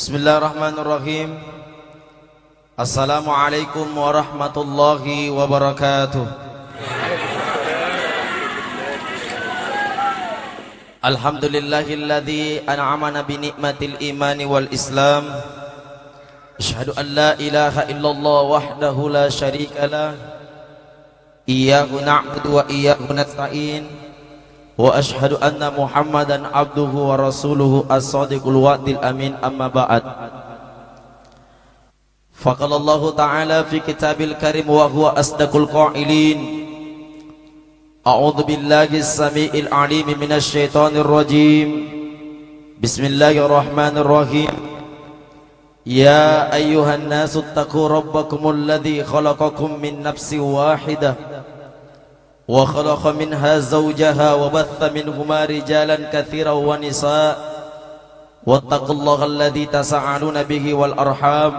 Bismillahirrahmanirrahim. Assalamualaikum warahmatullahi wabarakatuh. Alhamdulillahilladzi an'amana bi ni'matil imani wal islam. Asyhadu an la ilaha illallah wahdahu la syarikalah. Iyyahu na'budu wa iyyahu nasta'in. Wa ashhadu anna Muhammadan abduhu wa rasuluhu as-sadiqul wa'dil amin, amma ba'd. Faqala Allah ta'ala fi kitabil karim wa huwa asdaqul qailin. A'udzu billahi as-sami'il 'alim minasy syaithanir rajim. Bismillahirrahmanirrahim. Ya ayyuhan nasu taqu rabbakumul ladzi khalaqakum min nafsin wahidah wa khalaqa minha zawjaha wa batha minhuma rijalan katsiran wa nisaa wattaqullaha alladzi tasaaluna bihi wal arham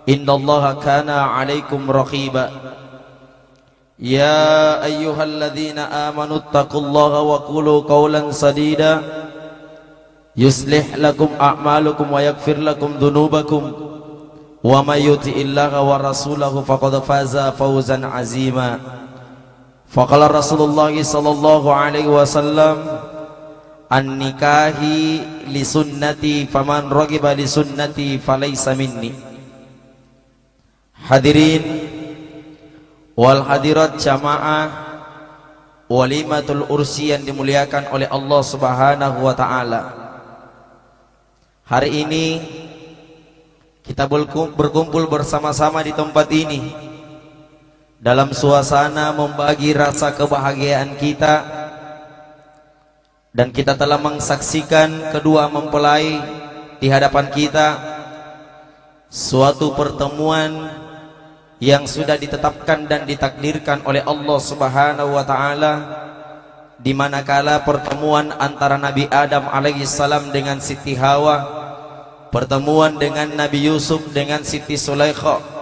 innallaha kana 'alaikum raqiba. Ya ayyuhalladzina amanu taqullaha wa qulu qawlan sadida yuslih lakum a'malukum wa yaghfir lakum dhunubakum wa may yuti'illaha wa rasulahu faqad faza fawzan 'azima. Faqala Rasulullah sallallahu alaihi wasallam, an-nikahi li sunnati faman raghiba li sunnati falaysa minni. Hadirin wal hadirat jamaah walimatul ursi yang dimuliakan oleh Allah Subhanahu wa taala. Hari ini kita berkumpul bersama-sama di tempat ini dalam suasana membagi rasa kebahagiaan kita, dan kita telah menyaksikan kedua mempelai di hadapan kita, suatu pertemuan yang sudah ditetapkan dan ditakdirkan oleh Allah Subhanahu wa taala, di manakala pertemuan antara Nabi Adam alaihissalam dengan Siti Hawa, pertemuan dengan Nabi Yusuf dengan Siti Sulaikha,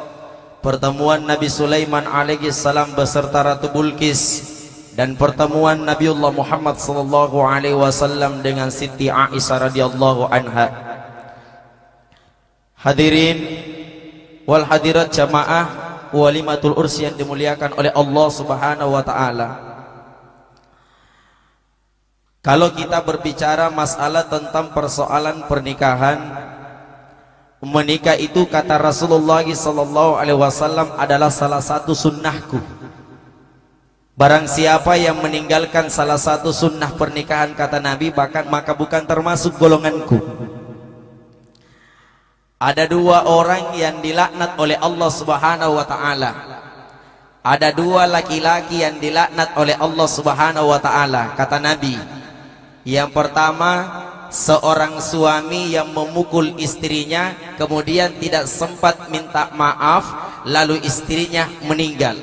pertemuan Nabi Sulaiman alaihissalam beserta Ratu Bilqis, dan pertemuan Nabiullah Muhammad sallallahu alaihi wasallam dengan Siti Aisyah radhiyallahu anha. Hadirin wal hadirat jamaah walimatul ursi yang dimuliakan oleh Allah Subhanahu wa taala. Kalau kita berbicara masalah tentang persoalan pernikahan, menikah itu kata Rasulullah sallallahu alaihi wasallam adalah salah satu sunnahku. Barang siapa yang meninggalkan salah satu sunnah pernikahan, kata Nabi, maka bukan termasuk golonganku. Ada dua orang yang dilaknat oleh Allah Subhanahu wa taala. Ada dua laki-laki yang dilaknat oleh Allah Subhanahu wa taala, kata Nabi. Yang pertama, seorang suami yang memukul istrinya kemudian tidak sempat minta maaf lalu istrinya meninggal.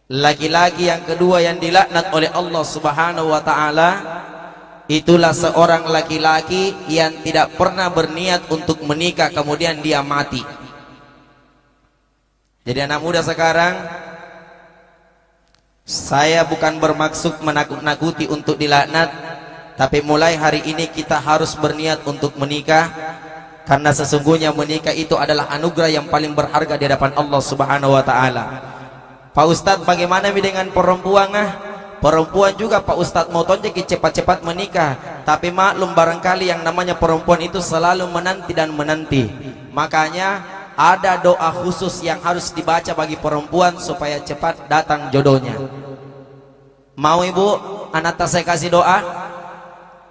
Laki-laki yang kedua yang dilaknat oleh Allah Subhanahu wa taala itulah seorang laki-laki yang tidak pernah berniat untuk menikah kemudian dia mati. Jadi anak muda sekarang, saya bukan bermaksud menakut-nakuti untuk dilaknat, tapi mulai hari ini kita harus berniat untuk menikah, karena sesungguhnya menikah itu adalah anugerah yang paling berharga di hadapan Allah Subhanahu wa taala. Pak Ustadz, bagaimana dengan perempuan? Perempuan juga Pak Ustadz mau tonjek cepat-cepat menikah, tapi maklum barangkali yang namanya perempuan itu selalu menanti dan menanti. Makanya ada doa khusus yang harus dibaca bagi perempuan supaya cepat datang jodohnya. Mau ibu, anak saya kasih doa?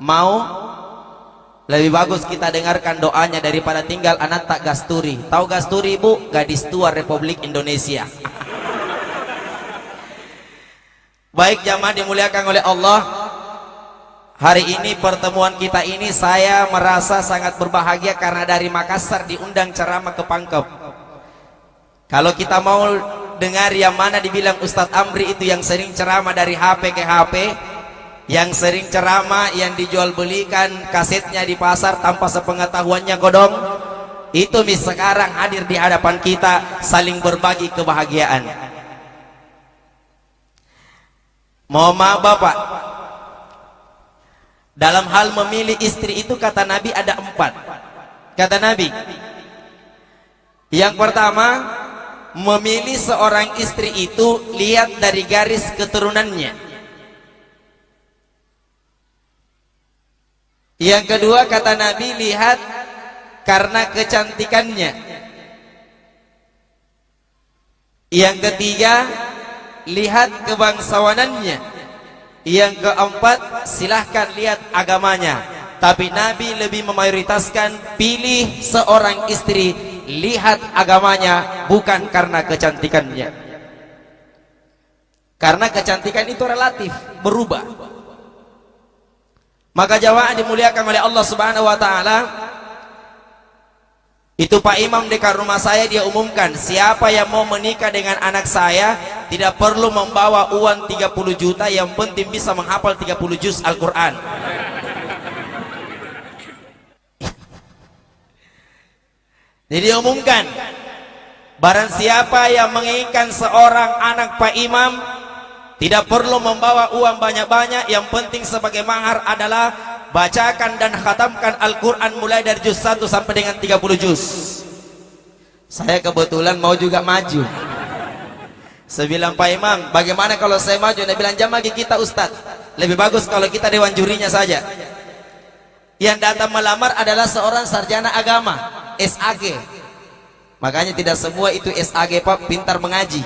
Mau? Lebih bagus kita dengarkan doanya daripada tinggal anak tak Gasturi. Tahu Gasturi ibu? Gadis tua Republik Indonesia. Baik jamaah dimuliakan oleh Allah, hari ini pertemuan kita ini saya merasa sangat berbahagia karena dari Makassar diundang ceramah ke Pangkep. Kalau kita mau dengar yang mana dibilang Ustadz Amri itu yang sering ceramah dari HP ke HP, yang sering ceramah yang dijual belikan kasetnya di pasar tanpa sepengetahuannya godong, itu sekarang hadir di hadapan kita saling berbagi kebahagiaan. Mohon maaf Bapak, dalam hal memilih istri itu kata Nabi ada 4. Kata Nabi, yang pertama, memilih seorang istri itu lihat dari garis keturunannya. Yang kedua, kata Nabi, lihat karena kecantikannya. Yang ketiga, lihat kebangsawanannya. Yang keempat, silahkan lihat agamanya. Tapi Nabi lebih memayoritaskan pilih seorang istri, lihat agamanya, bukan karena kecantikannya. Karena kecantikan itu relatif, berubah. Maka jamaah dimuliakan oleh Allah Subhanahu wa taala, itu Pak Imam dekat rumah saya dia umumkan, siapa yang mau menikah dengan anak saya tidak perlu membawa uang 30 juta, yang penting bisa menghafal 30 juz Al-Quran. Jadi diumumkan, barang siapa yang menginginkan seorang anak Pak Imam tidak perlu membawa uang banyak-banyak, yang penting sebagai mahar adalah bacakan dan khatamkan Al-Quran mulai dari juz 1 sampai dengan 30 juz. Saya kebetulan mau juga maju. Saya bilang, Pak Imam, bagaimana kalau saya maju? Dia bilang, jam lagi kita Ustadz, lebih bagus kalau kita dewan jurinya saja. Yang datang melamar adalah seorang sarjana agama, SAG. Makanya tidak semua itu SAG Pak pintar mengaji.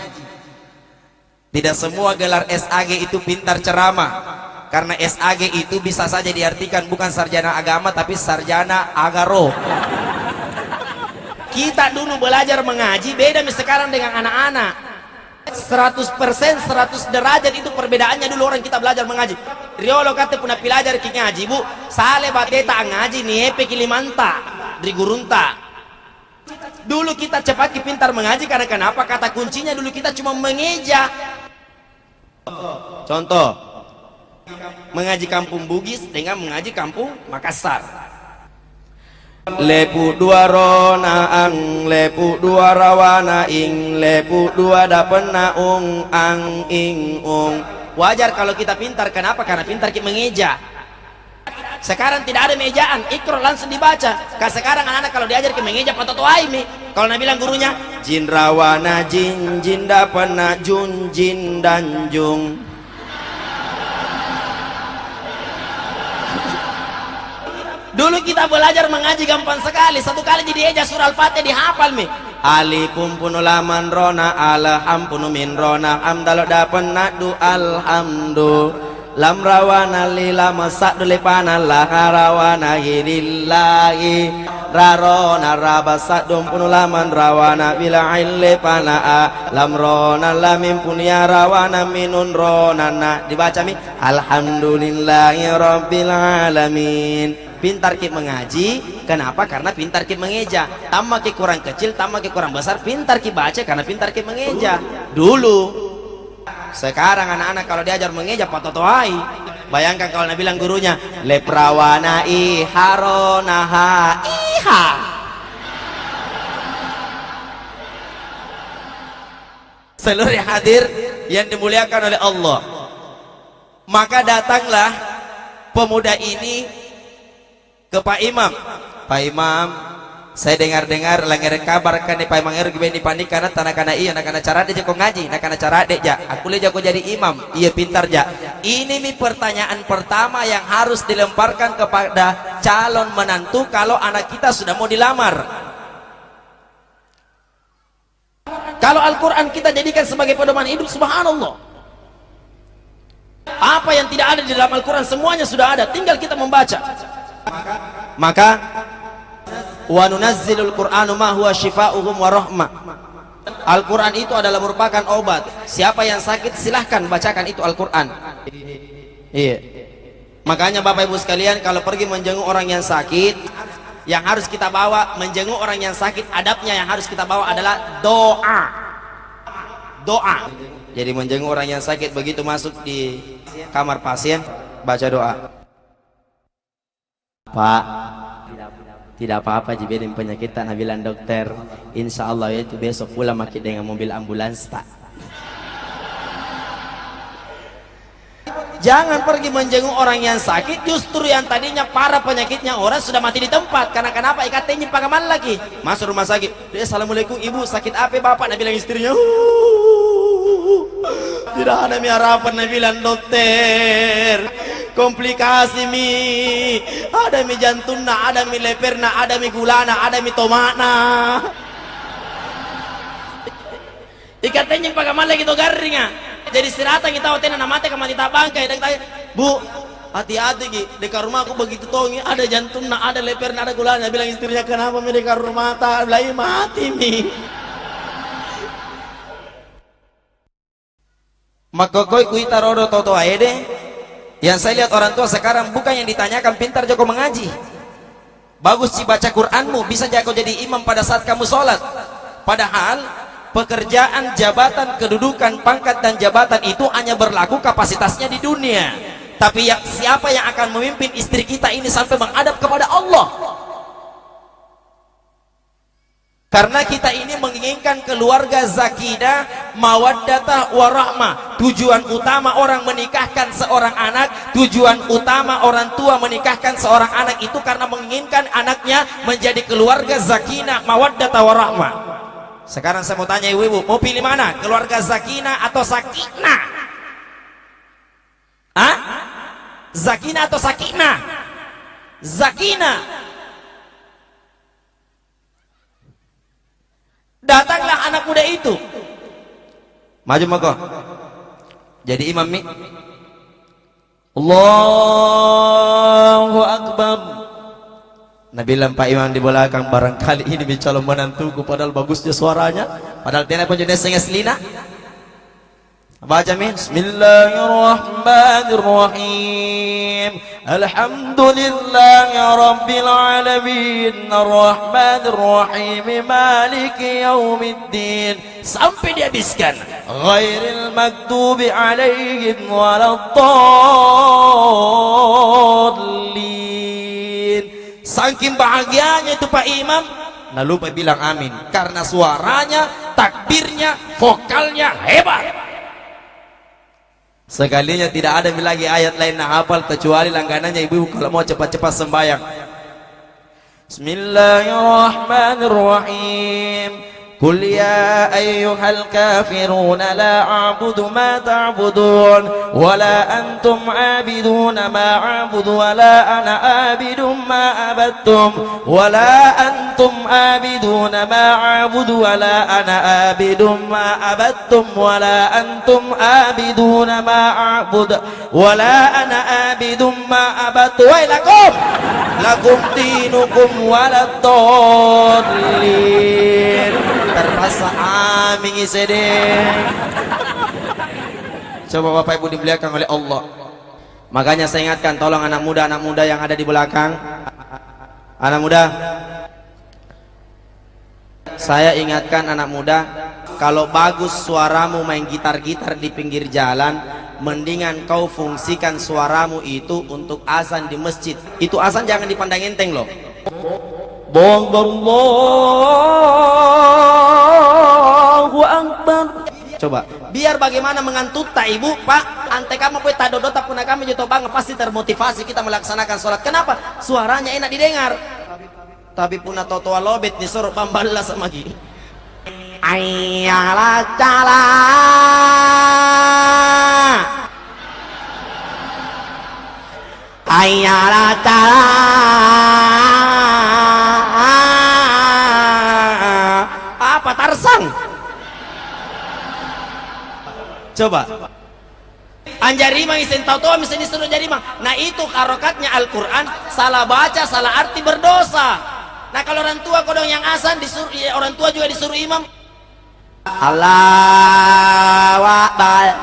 Tidak semua gelar SAG itu pintar ceramah. Karena SAG itu bisa saja diartikan bukan sarjana agama, tapi sarjana agaro. Kita dulu belajar mengaji beda sekarang dengan anak-anak. 100% 100 derajat itu perbedaannya. Dulu orang kita belajar mengaji, riolo kata puna pelajar ki ngaji bu sale bateta ngaji nih epe kilimanta di gurunta. Dulu kita cepat ki pintar mengaji karena kenapa? Kata kuncinya dulu kita cuma mengeja. Contoh, mengaji kampung Bugis dengan mengaji kampung Makassar. Lepu dua rona ang, lepu dua rawana ing, lepu dua dapena ung ang ing ung. Wajar kalau kita pintar, kenapa? Karena pintar kita mengeja. Sekarang tidak ada mejaan, ikro langsung dibaca. Karena sekarang anak-anak kalau diajar ke mengeja patoto aimi. Kalau Nabi bilang gurunya, jin rawana jin, jin dapena jun, jin dan jung. Dulu kita belajar mengaji gampang sekali, satu kali jadi eja surah Al-Fatihah dihafal mi. Alifum punu laman rona, alham punu min rona, amdalo dapen nadu alhamdu. Lam rawana lila masak dulepana laharawana hilillahi. Rarona rabasak dum punu laman rawana bila ilepana a. Lam rona lamim punya rawana minun rona na. Dibaca mi. Alhamdulillahi rabbil alamin. Pintar ki mengaji, kenapa? Karena pintar ki mengeja. Tambah ki kurang kecil, tambah ki kurang besar, pintar ki baca karena pintar ki mengeja. Dulu. Sekarang anak-anak kalau diajar mengeja patotoai. Bayangkan kalau Nabi bilang gurunya, leprawana iharonaha iha. Seluruh hadir yang dimuliakan oleh Allah. Maka datanglah pemuda ini ke Pak Imam. Pak Imam, saya dengar-dengar langir kabar kan Pak Imam er gini panik karena tanah kana iya nak kana cara dia kok ngaji, nak kana cara dek ja. Aku le jago jadi imam. Iya pintar ja. Ini mi pertanyaan pertama yang harus dilemparkan kepada calon menantu kalau anak kita sudah mau dilamar. Kalau Al-Qur'an kita jadikan sebagai pedoman hidup, subhanallah. Apa yang tidak ada di dalam Al-Qur'an semuanya sudah ada, tinggal kita membaca. Maka wa nunazzilul qur'anu ma huwa shifaa'uhum wa rahmah. Al-Qur'an itu adalah merupakan obat. Siapa yang sakit silahkan bacakan itu Al-Qur'an. Iya. Makanya Bapak Ibu sekalian, kalau pergi menjenguk orang yang sakit, yang harus kita bawa menjenguk orang yang sakit, adabnya yang harus kita bawa adalah doa. Doa. Jadi menjenguk orang yang sakit, begitu masuk di kamar pasien baca doa. Pak, tidak apa-apa jibedin penyakit tak bilang dokter, insya Allah ya itu besok pulang makin dengan mobil ambulans tak. Jangan pergi menjenguk orang yang sakit, justru yang tadinya parah penyakitnya orang sudah mati di tempat. Karena kenapa? Ikatnya pagaman lagi. Masuk rumah sakit. Dia, assalamualaikum ibu, sakit apa bapak? Nabi bilang istrinya, tidak ada harapan. Nabi bilang, dokter, komplikasi mi, ada mi jantungna, ada mi leperna, ada mi gulana, ada mi tomatna. Ikatnya pagaman lagi to garingnya. Jadi istirahat kita hotel na mati kamati tabangkai dan tanya, bu, hati-hati ki, dekat rumah aku begitu tongi, ada jantungna, ada leperna, ada gulanya. Bilang istrinya, kenapa mi dekat rumah tak belai mati mi. Makokoi kuita rodo toto aede. Yang saya lihat orang tua sekarang bukan yang ditanyakan pintar jago mengaji, bagus sih baca Quranmu, bisa jago jadi imam pada saat kamu sholat. Padahal pekerjaan, jabatan, kedudukan, pangkat dan jabatan itu hanya berlaku kapasitasnya di dunia. Tapi siapa yang akan memimpin istri kita ini sampai menghadap kepada Allah? Karena kita ini menginginkan keluarga zakidah, mawaddatah, warahmah. Tujuan utama orang menikahkan seorang anak, tujuan utama orang tua menikahkan seorang anak itu karena menginginkan anaknya menjadi keluarga zakinah, mawaddatah, warahmah. Sekarang saya mau tanya ibu-ibu, mau pilih mana? Keluarga zakinah atau sakinah? Hah? Zakinah atau sakinah? Zakinah. Datanglah anak muda itu. Maju mako. Jadi imam mi. Allahu Akbar. Nabi bilang, Pak Imam di belakang, barangkali ini calon menantuku, padahal bagusnya suaranya, padahal dia pun jenis sengit selina. Baca min. Bismillahirrahmanirrahim. Alhamdulillahi rabbil alamin, arrahmanirrahim, maliki yaumiddin, sampai dihabiskan. Ghairil maghdubi alaihim waladdallin. Saking bahagianya itu Pak Imam, nah lupa bilang amin karena suaranya, takbirnya, vokalnya hebat. Sekalinya tidak ada lagi ayat lain nah hafal kecuali langganannya ibu-ibu kalau mau cepat-cepat sembahyang. Bismillahirrahmanirrahim. قل يا أيها الكافرون لا أعبد ما تعبدون ولا أنتم عابدون ما أعبد ولا أنا عابد ما عبدتم ولا أنتم عابدون ما أعبد ولا أنا عابد ما عبدتم ولا أنتم عابدون ما أعبد ولا أنا عابد ما عبدت ويلكم لكم دينكم ولا الضالين. Terpaksa amin sedih. Coba Bapak Ibu dimuliakan oleh Allah. Makanya saya ingatkan, tolong anak muda yang ada di belakang. Anak muda, saya ingatkan anak muda, kalau bagus suaramu main gitar-gitar di pinggir jalan, mendingan kau fungsikan suaramu itu untuk azan di masjid. Itu azan jangan dipandang enteng loh. Allahu Akbar. Coba biar bagaimana mengantuk tak ibu pak ante kamu pun tak dodot pun kami juto bang pasti termotivasi kita melaksanakan sholat. Kenapa? Suaranya enak didengar. Tapi puna totoa lobet disuruh pambala sama gini. Ayala cala. Ayala cala. Apa Tarzan? Coba anjarima isen tahu tuh misalnya disuruh jarima. Nah itu karokatnya Al-Quran, salah baca salah arti berdosa. Nah kalau orang tua kodong yang azan disuruh orang tua juga disuruh imam. Allahu Akbar.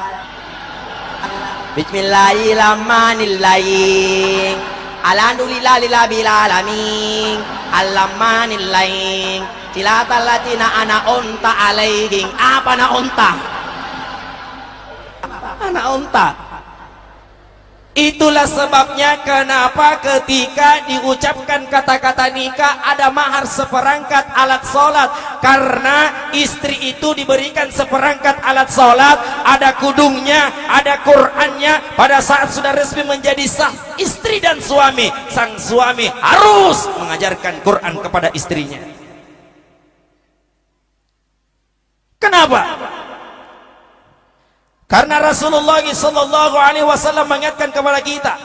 Bismillahirrahmanirrahim. Alhamdulillahirabbil alamin. Alrahmanirrahim. Tilatal latina ana unta alaihim. Apa na unta? Anak unta. Itulah sebabnya kenapa ketika diucapkan kata-kata nikah ada mahar seperangkat alat sholat, karena istri itu diberikan seperangkat alat sholat, ada kudungnya, ada Qur'annya. Pada saat sudah resmi menjadi sah istri dan suami, sang suami harus mengajarkan Qur'an kepada istrinya. Kenapa? Karena Rasulullah SAW mengingatkan kepada kita,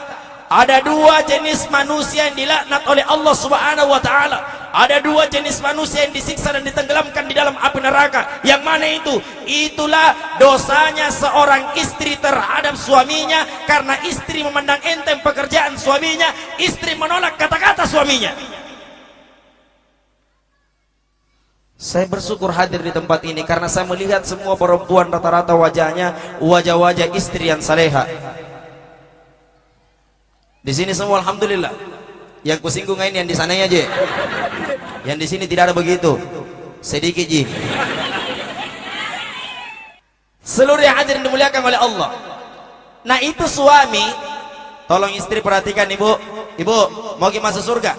ada dua jenis manusia yang dilaknat oleh Allah Subhanahu wa taala. Ada dua jenis manusia yang disiksa dan ditenggelamkan di dalam api neraka. Yang mana itu? Itulah dosanya seorang istri terhadap suaminya, karena istri memandang enteng pekerjaan suaminya, istri menolak kata-kata suaminya. Saya bersyukur hadir di tempat ini karena saya melihat semua perempuan rata-rata wajahnya wajah-wajah istri yang saleha. Di sini semua alhamdulillah. Yang kusinggung ini yang di sananya aja. Yang di sini tidak ada begitu. Sedikit ji. Seluruh yang hadir dimuliakan oleh Allah. Nah, itu suami. Tolong istri perhatikan ibu. Ibu, mau masuk surga?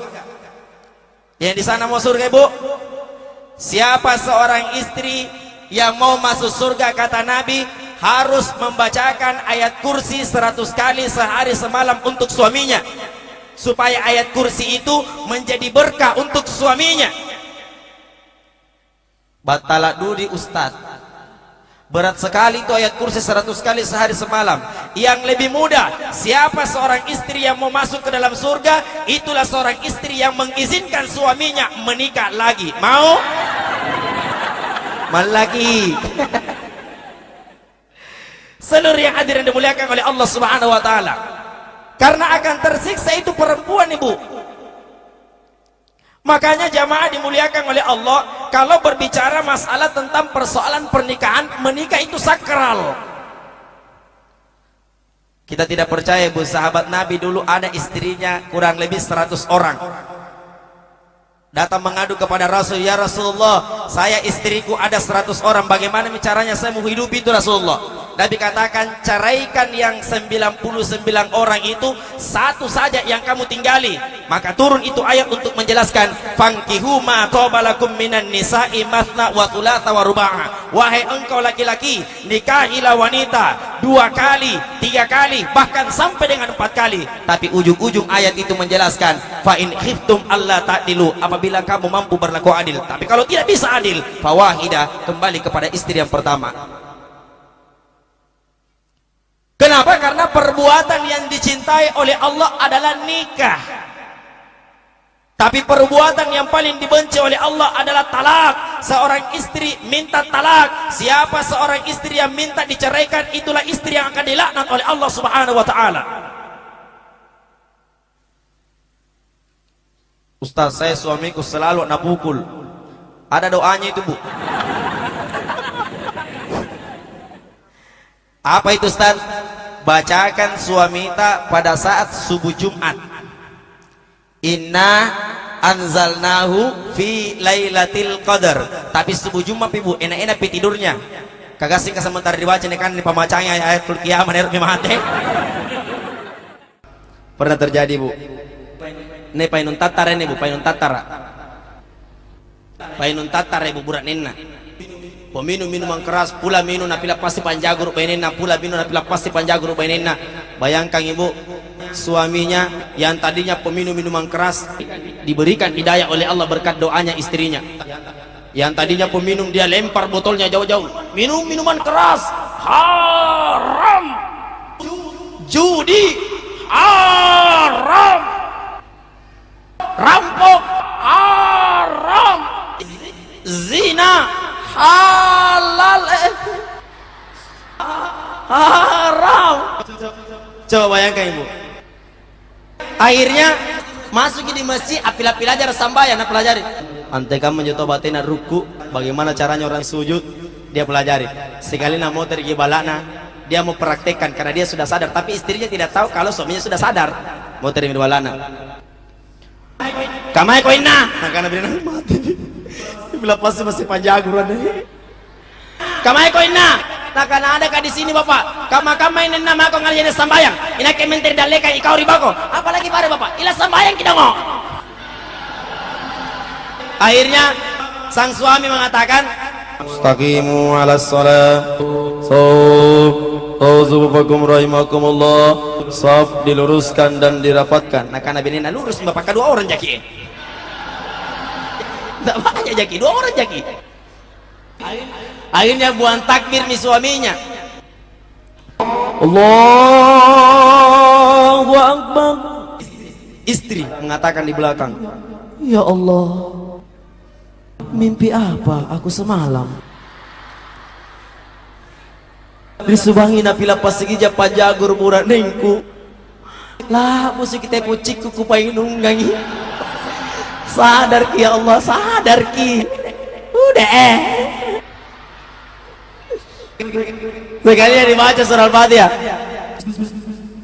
Yang di sana mau surga ibu? Siapa seorang istri yang mau masuk surga, kata Nabi, harus membacakan ayat kursi 100 kali sehari semalam untuk suaminya, supaya ayat kursi itu menjadi berkah untuk suaminya. Batala dudi ustaz, berat sekali itu ayat kursi 100 kali sehari semalam. Yang lebih mudah, siapa seorang istri yang mau masuk ke dalam surga, itulah seorang istri yang mengizinkan suaminya menikah lagi. Mau? Malaki. Seluruh yang hadir yang dimuliakan oleh Allah Subhanahu wa taala. Karena akan tersiksa itu perempuan, ibu. Makanya jamaah dimuliakan oleh Allah, kalau berbicara masalah tentang persoalan pernikahan, menikah itu sakral. Kita tidak percaya, ibu, sahabat Nabi dulu ada istrinya kurang lebih 100 orang. Datang mengadu kepada Rasul, ya Rasulullah, saya istriku ada 100 orang, bagaimana caranya saya menghidupi itu Rasulullah? Nabi katakan, ceraikan yang 99 orang itu, satu saja yang kamu tinggali. Maka turun itu ayat untuk menjelaskan, fankihu ma tobalakum minan nisa'i mathna wa thulatha wa ruba'a. Wahai engkau laki-laki, nikahilah wanita 2 kali, 3 kali, bahkan sampai dengan 4 kali. Tapi ujung-ujung ayat itu menjelaskan, fa in khiftum alla ta'dilu, apabila kamu mampu berlaku adil. Tapi kalau tidak bisa adil, fawahidah, kembali kepada istri yang pertama. Kenapa? Karena perbuatan yang dicintai oleh Allah adalah nikah. Tapi perbuatan yang paling dibenci oleh Allah adalah talak. Seorang istri minta talak. Siapa seorang istri yang minta diceraikan, itulah istri yang akan dilaknat oleh Allah Subhanahu wa taala. Ustaz, saya suamiku selalu nak pukul. Ada doanya itu, Bu. Apa itu, Ustaz? Bacakan suamita pada saat subuh Jumat. Inna anzalnahu fi lailatul qadar. Tapi subuh Jumat, Ibu, enak-enak pi tidurnya. Kagak sing sementara dibaca nih kan di pembacanya ayatul qiyamah dari mate. Pernah terjadi, Bu. Ini painun tatar ini, Bu, painun tatar. Painun tatar, Ibu, burak nena. Peminum minuman keras, pula minum napila pasti panjagur painena, pula minum napila pasti panjagur painena. Bayangkan, Ibu, suaminya yang tadinya peminum minuman keras diberikan hidayah oleh Allah berkat doanya istrinya. Yang tadinya peminum, dia lempar botolnya jauh-jauh. Minum minuman keras haram, judi haram, rampok haram, zina halal, haram. Coba bayangkan, Ibu. Akhirnya masuk di masjid, apila pelajar sambayan, pelajari. Antai kamu menjadi batina ruku, bagaimana caranya orang sujud, dia pelajari. Sekali nak mau tergi balana, dia mau praktekkan karena dia sudah sadar, tapi istrinya tidak tahu kalau suaminya sudah sadar. Mau tergi balana. Kamai koina, karena benar mati. Bila pasti masih panjaguran deh. Kamai koina. Nak ada kah di sini bapak? Kama ini nama aku ngalir sambayang. Ini kementeri daleka ikau ribako. Apalagi pada bapak? Ilah sambayang kita ngok. Akhirnya sang suami mengatakan, Istaqimu ala salat. Auzubillakum rahimakumullah. Saf diluruskan dan dirapatkan. Nah karena benina lurus bapak kedua orang jaki. Tak banyak jaki, dua orang jaki. Akhirnya buang takbir mi suaminya. Allahu Akbar. Istri mengatakan di belakang, Ya Allah, mimpi apa aku semalam? Disubangi na pila pasigija pajagur murah nengku. Lah musik kita pucikku kupainunggangi. Sadar ki ya Allah, sadar ki. Udah sekalian dibaca surah Al-Fatihah.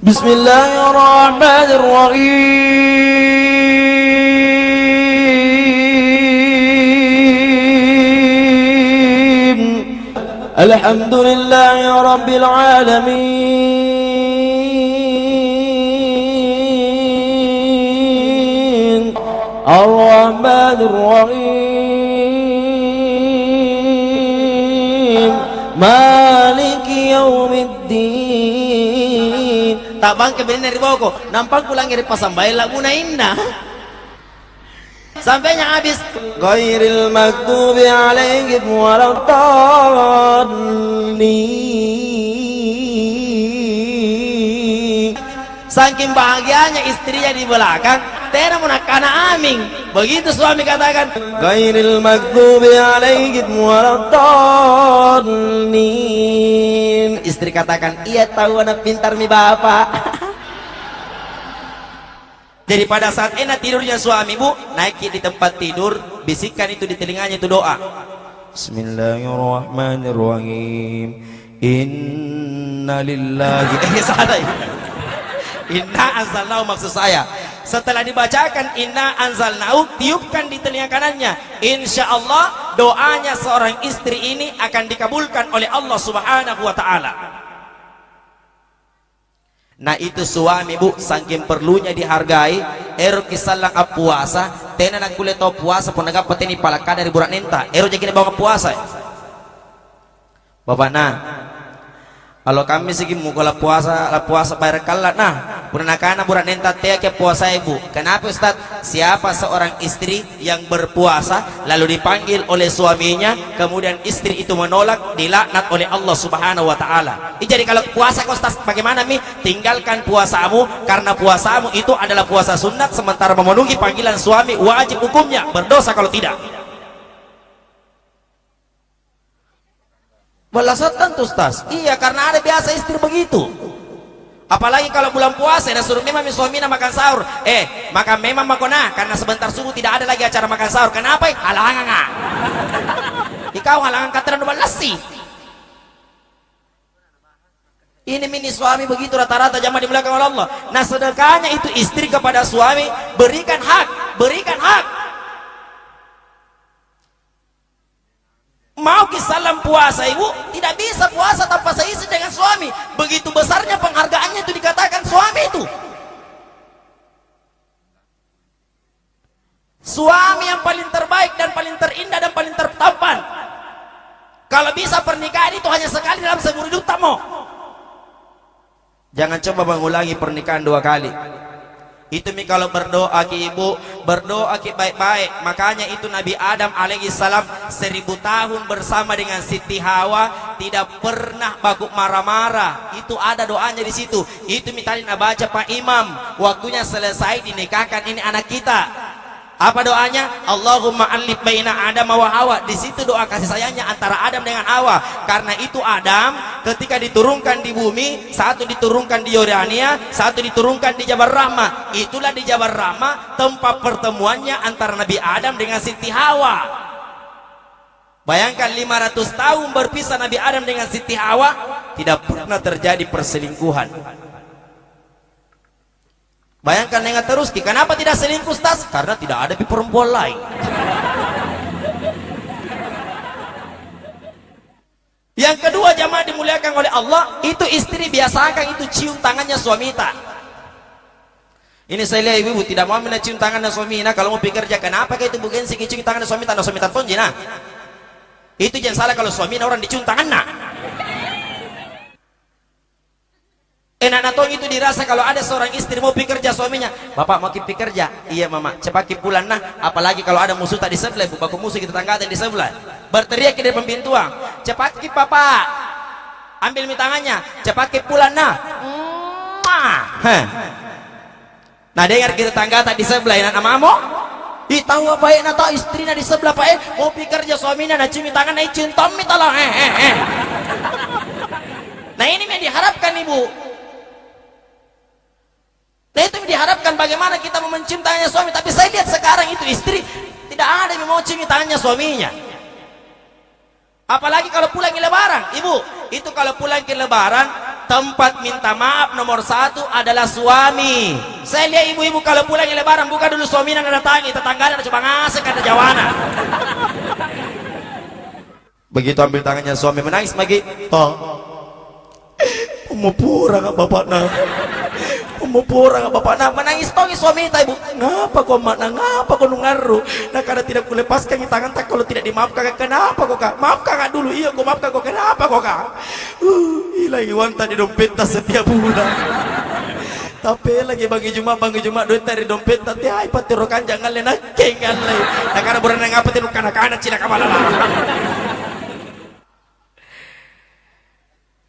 Bismillahirrahmanirrahim. Alhamdulillahi rabbil alamin. Ar-Rahmanir-Rahim. Maliki yaumiddin. Tak bangke benar di bawahku. Nampak pulang dari pasambay laguna indah. Sampainya habis. Ghairil maghdubi alaihim waladdallin. Saking bahagianya istrinya di belakang, tera munakana aming. Begitu suami katakan, Ghairil maghdubi alaihim waladdallin. Istri katakan, iya tahu anak pintar mi bapak. Jadi pada saat enak tidurnya suami bu, naik di tempat tidur, bisikan itu di telinganya itu doa. Bismillahirrahmanirrahim. Inna lillahi. Sadai. Inna anzalnahu maksud saya. Setelah dibacakan inna anzalnahu, tiupkan di telinga kanannya. Insya Allah doanya seorang istri ini akan dikabulkan oleh Allah Subhanahu wa Ta'ala. Nah itu suami bu, saking perlunya dihargai. Ero kisalang puasa, tena nak kulit tau puasa pun nagap peteni palaka dari burak nenta. Ero jadi bawa puasa. Bapak nah, kalau kami segi mukola puasa, la puasa bayar kalat nah. Puna kana burak nenta teh ke puasa ibu. Kenapa Ustaz? Siapa seorang istri yang berpuasa lalu dipanggil oleh suaminya, kemudian istri itu menolak, dilaknat oleh Allah Subhanahu wa Ta'ala. Jadi kalau puasa Ustaz bagaimana mi? Tinggalkan puasamu, karena puasamu itu adalah puasa sunat, sementara memenuhi panggilan suami wajib hukumnya, berdosa kalau tidak. Belasatan tuh Ustaz. Iya, karena ada biasa istri begitu. Apalagi kalau bulan puasa dan suruh memang suami makan sahur. Maka memang makona karena sebentar subuh tidak ada lagi acara makan sahur. Kenapa? Halangan nggak? Ikau halangan kataran dua nasi. Ini mini suami begitu rata-rata jamaah di belakang Allah. Nah sedekahnya itu istri kepada suami, berikan hak, berikan hak. Mau kisalam puasa ibu, tidak bisa puasa tanpa seisi dengan suami. Begitu besarnya penghargaannya itu dikatakan suami itu. Suami yang paling terbaik dan paling terindah dan paling tertampan. Kalau bisa pernikahan itu hanya sekali dalam seumur hidup tamu. Jangan coba mengulangi pernikahan dua kali. Itu mi kalau berdoa ki ibu, berdoa ki baik-baik. Makanya itu Nabi Adam alaihi salam 1000 tahun bersama dengan Siti Hawa tidak pernah baku marah-marah. Itu ada doanya di situ. Itu mitalin baca Pak Imam, waktunya selesai dinikahkan ini anak kita. Apa doanya? Allahumma alif baina Adam wa Hawa. Di situ doa kasih sayangnya antara Adam dengan Hawa. Karena itu Adam ketika diturunkan di bumi, satu diturunkan di Yordania, satu diturunkan di Jabal Rahmah. Itulah di Jabal Rahmah tempat pertemuannya antara Nabi Adam dengan Siti Hawa. Bayangkan 500 tahun berpisah Nabi Adam dengan Siti Hawa, tidak pernah terjadi perselingkuhan. Bayangkan dengan terus, kenapa tidak selingkuh Ustaz? Karena tidak ada perempuan lain. Ya Yang kedua jamaah dimuliakan oleh Allah, itu istri biasakan itu cium tangannya suami tak. Ini saya lihat ibu tidak mau cium tangan suami. Nah kalau mau pikir kerja kenapa kayak itu bukan sih cium tangan suami tak suami tak tonji nah. Itu jangan salah kalau suami orang dicium tangan nah. Enak natong itu dirasa kalau ada seorang istri mau pikir kerja suaminya, bapak mau pikir kerja, iya mama, cepat pulang nah. Apalagi kalau ada musuh tak di sebelah, baku musuh kita tangga di sebelah, berteriak di depan pintuan, cepat papa, ambil mi tangannya, cepat pulang nah. Nah dengar kita tangga tak di sebelah, enak mamo, tahu apa enak tahu istrinya di sebelah pak mau pikir kerja suaminya, nah cium tangan, nah cium tommy tolong, Nah ini yang diharapkan ibu. Nah itu diharapkan bagaimana kita mau mencium tangannya suami. Tapi saya lihat sekarang itu istri tidak ada yang mau cium tangannya suaminya. Apalagi kalau pulang ke lebaran. Ibu, itu kalau pulang ke lebaran, tempat minta maaf nomor 1 adalah suami. Saya lihat ibu-ibu kalau pulang ke lebaran, buka dulu suaminya ada tangi, tetangganya ada coba ngasih kata jawana. Begitu ambil tangannya suami menangis lagi. Toh, mau pura nggak bapak nah? Mau pura nggak bapak nah? Menangis tongi suami ibu. Ngapa kau makna? Ngapa kau nungaru? Nah karena tidak kulepaskan tangan tak kalau tidak dimaafkan. Kenapa kau kak? Maafkan kak dulu. Iya kau maafkan kau. Kenapa kau kak? Hilang iwan tadi dompet setiap bulan. Tapi lagi bagi Jumat duit dari dompet tadi hai patirokan jangan lena kengan lagi. Nah karena bulan ngapa tiru kana-kana cina kamalala.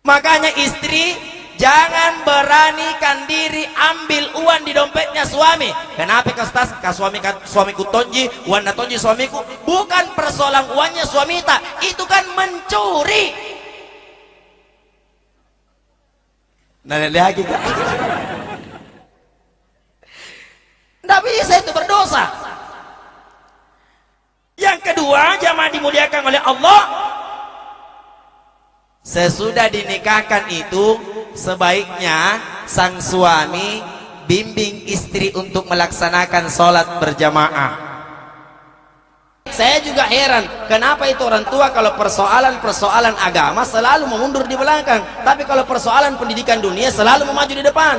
Makanya istri jangan beranikan diri ambil uang di dompetnya suami. Kenapa kastas ka suamiku tonji, uang na tonji suamiku? Bukan persoalan uangnya suami tak, itu kan mencuri. Nah lagi kan? Tidak bisa itu berdosa. Yang kedua jamaah dimuliakan oleh Allah. Sesudah dinikahkan itu sebaiknya sang suami bimbing istri untuk melaksanakan sholat berjamaah. Saya juga heran kenapa itu orang tua kalau persoalan agama selalu mengundur di belakang, tapi kalau persoalan pendidikan dunia selalu memaju di depan.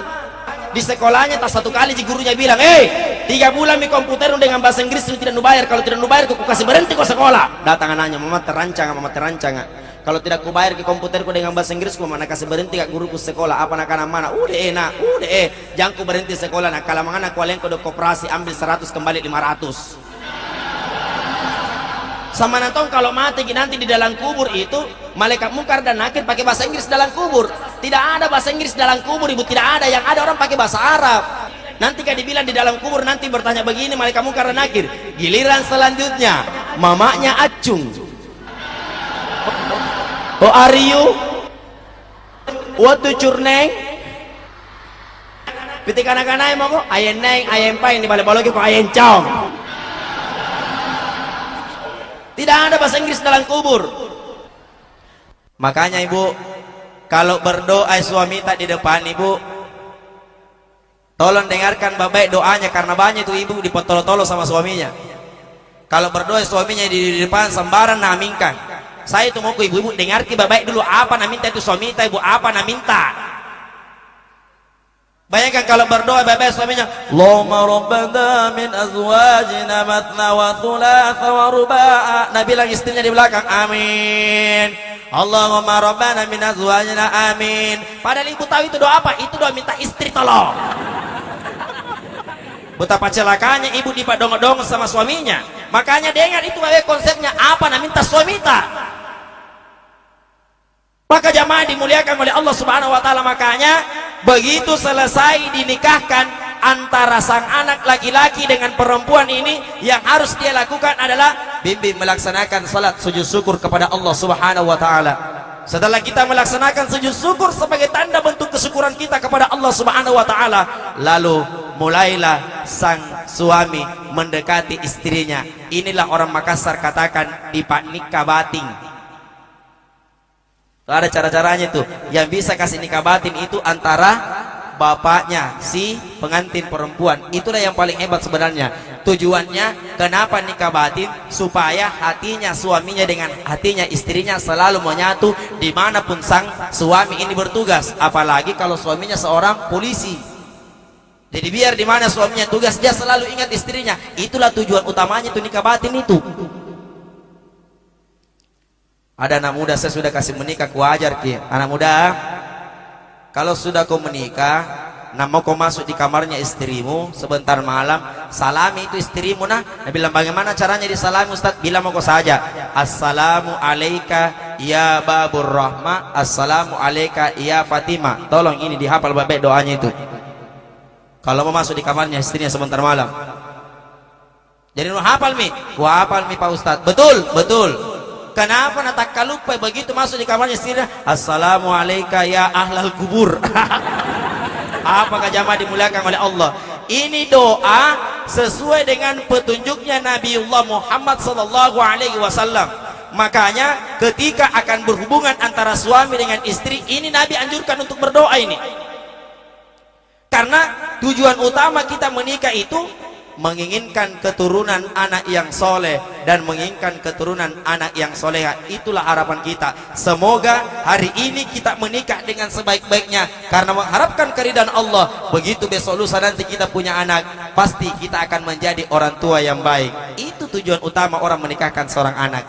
Di sekolahnya tak satu kali gurunya bilang 3 bulan mi komputer dengan bahasa Inggris tidak nubayar, kalau tidak nubayar aku kasih berhenti kau sekolah. Datang anaknya, mama terancang. Kalau tidak ku bayar ke komputerku dengan bahasa Inggris, ku mana kasih berhenti kak guruku sekolah. Apa nak mana? Udah jangan ku berhenti sekolah. Nak kalau mana ku aleng kode koperasi ambil 100 kembali 500. Sama nantong kalau mati nanti di dalam kubur itu malaikat mungkar dan nakir pakai bahasa Inggris dalam kubur. Tidak ada bahasa Inggris dalam kubur ibu, tidak ada. Yang ada orang pakai bahasa Arab. Nanti kan dibilang di dalam kubur nanti bertanya begini malaikat mungkar dan nakir. Giliran selanjutnya mamanya acung. Oh are you? What to curneng? Piti kanak-kanak mau kok ayen neng, ayen pain di balik-balik kok ayen cong. Tidak ada bahasa Inggris dalam kubur. Makanya ibu, kalau berdoa suami tak di depan ibu, tolong dengarkan baik doanya karena banyak itu ibu dipotolo-tolo sama suaminya. Kalau berdoa suaminya di depan sembarang naminkan. Saya itu mau ke ibu-ibu dengarkan baik dulu apa naminta itu suami ibu apa naminta. Bayangkan kalau berdoa baik-baik suaminya, Allahumma rabbana min azwajina matna wa thulatha wa ruba'a. Nabi bilang istrinya di belakang, amin. Allahumma rabbana min azwajina, amin. Padahal ibu tahu itu doa apa? Itu doa minta istri tolong. Betapa celakanya ibu dipadong-dong sama suaminya. Makanya dengar itu baik konsepnya apa minta suami tak. Maka jamaah dimuliakan oleh Allah Subhanahu wa taala, makanya begitu selesai dinikahkan antara sang anak laki-laki dengan perempuan ini, yang harus dia lakukan adalah bimbing melaksanakan salat sujud syukur kepada Allah Subhanahu wa taala. Setelah kita melaksanakan sujud syukur sebagai tanda bentuk kesyukuran kita kepada Allah Subhanahu wa taala, lalu mulailah sang suami mendekati istrinya. Inilah orang Makassar katakan dipak nikah batin. Ada cara-caranya tuh. Yang bisa kasih nikah batin itu antara bapaknya si pengantin perempuan. Itulah yang paling hebat sebenarnya. Tujuannya kenapa nikah batin? Supaya hatinya suaminya dengan hatinya istrinya selalu menyatu dimanapun sang suami ini bertugas. Apalagi kalau suaminya seorang polisi. Jadi biar dimana suaminya tugas dia selalu ingat istrinya. Itulah tujuan utamanya itu nikah batin itu. Ada anak muda, saya sudah kasih menikah, ku ajar ki. Anak muda, kalau sudah kau menikah, mau kau masuk di kamarnya istrimu sebentar malam, salami itu istrimu nah. Dia bilang bagaimana caranya disalami Ustaz? Bilang mau kau saja, assalamu alaika ya babur rahmah, assalamu alaika ya Fatimah. Tolong ini dihafal baik doanya itu. Kalau mau masuk di kamarnya istrinya sebentar malam. Jadi lu hafal mi? Ku hafal mi Pak Ustaz. Betul, betul. Kenapa nak lupa begitu masuk di kamarnya istrinya, assalamu alaika ya ahlal kubur. Apakah jamaah dimuliakan oleh Allah? Ini doa sesuai dengan petunjuknya Nabiullah Muhammad sallallahu alaihi wasallam. Makanya ketika akan berhubungan antara suami dengan istri, ini Nabi anjurkan untuk berdoa ini. Karena tujuan utama kita menikah itu menginginkan keturunan anak yang soleh dan menginginkan keturunan anak yang soleha. Itulah harapan kita. Semoga hari ini kita menikah dengan sebaik-baiknya karena mengharapkan keridhaan Allah. Begitu besok lusa nanti kita punya anak, pasti kita akan menjadi orang tua yang baik. Itu tujuan utama orang menikahkan seorang anak.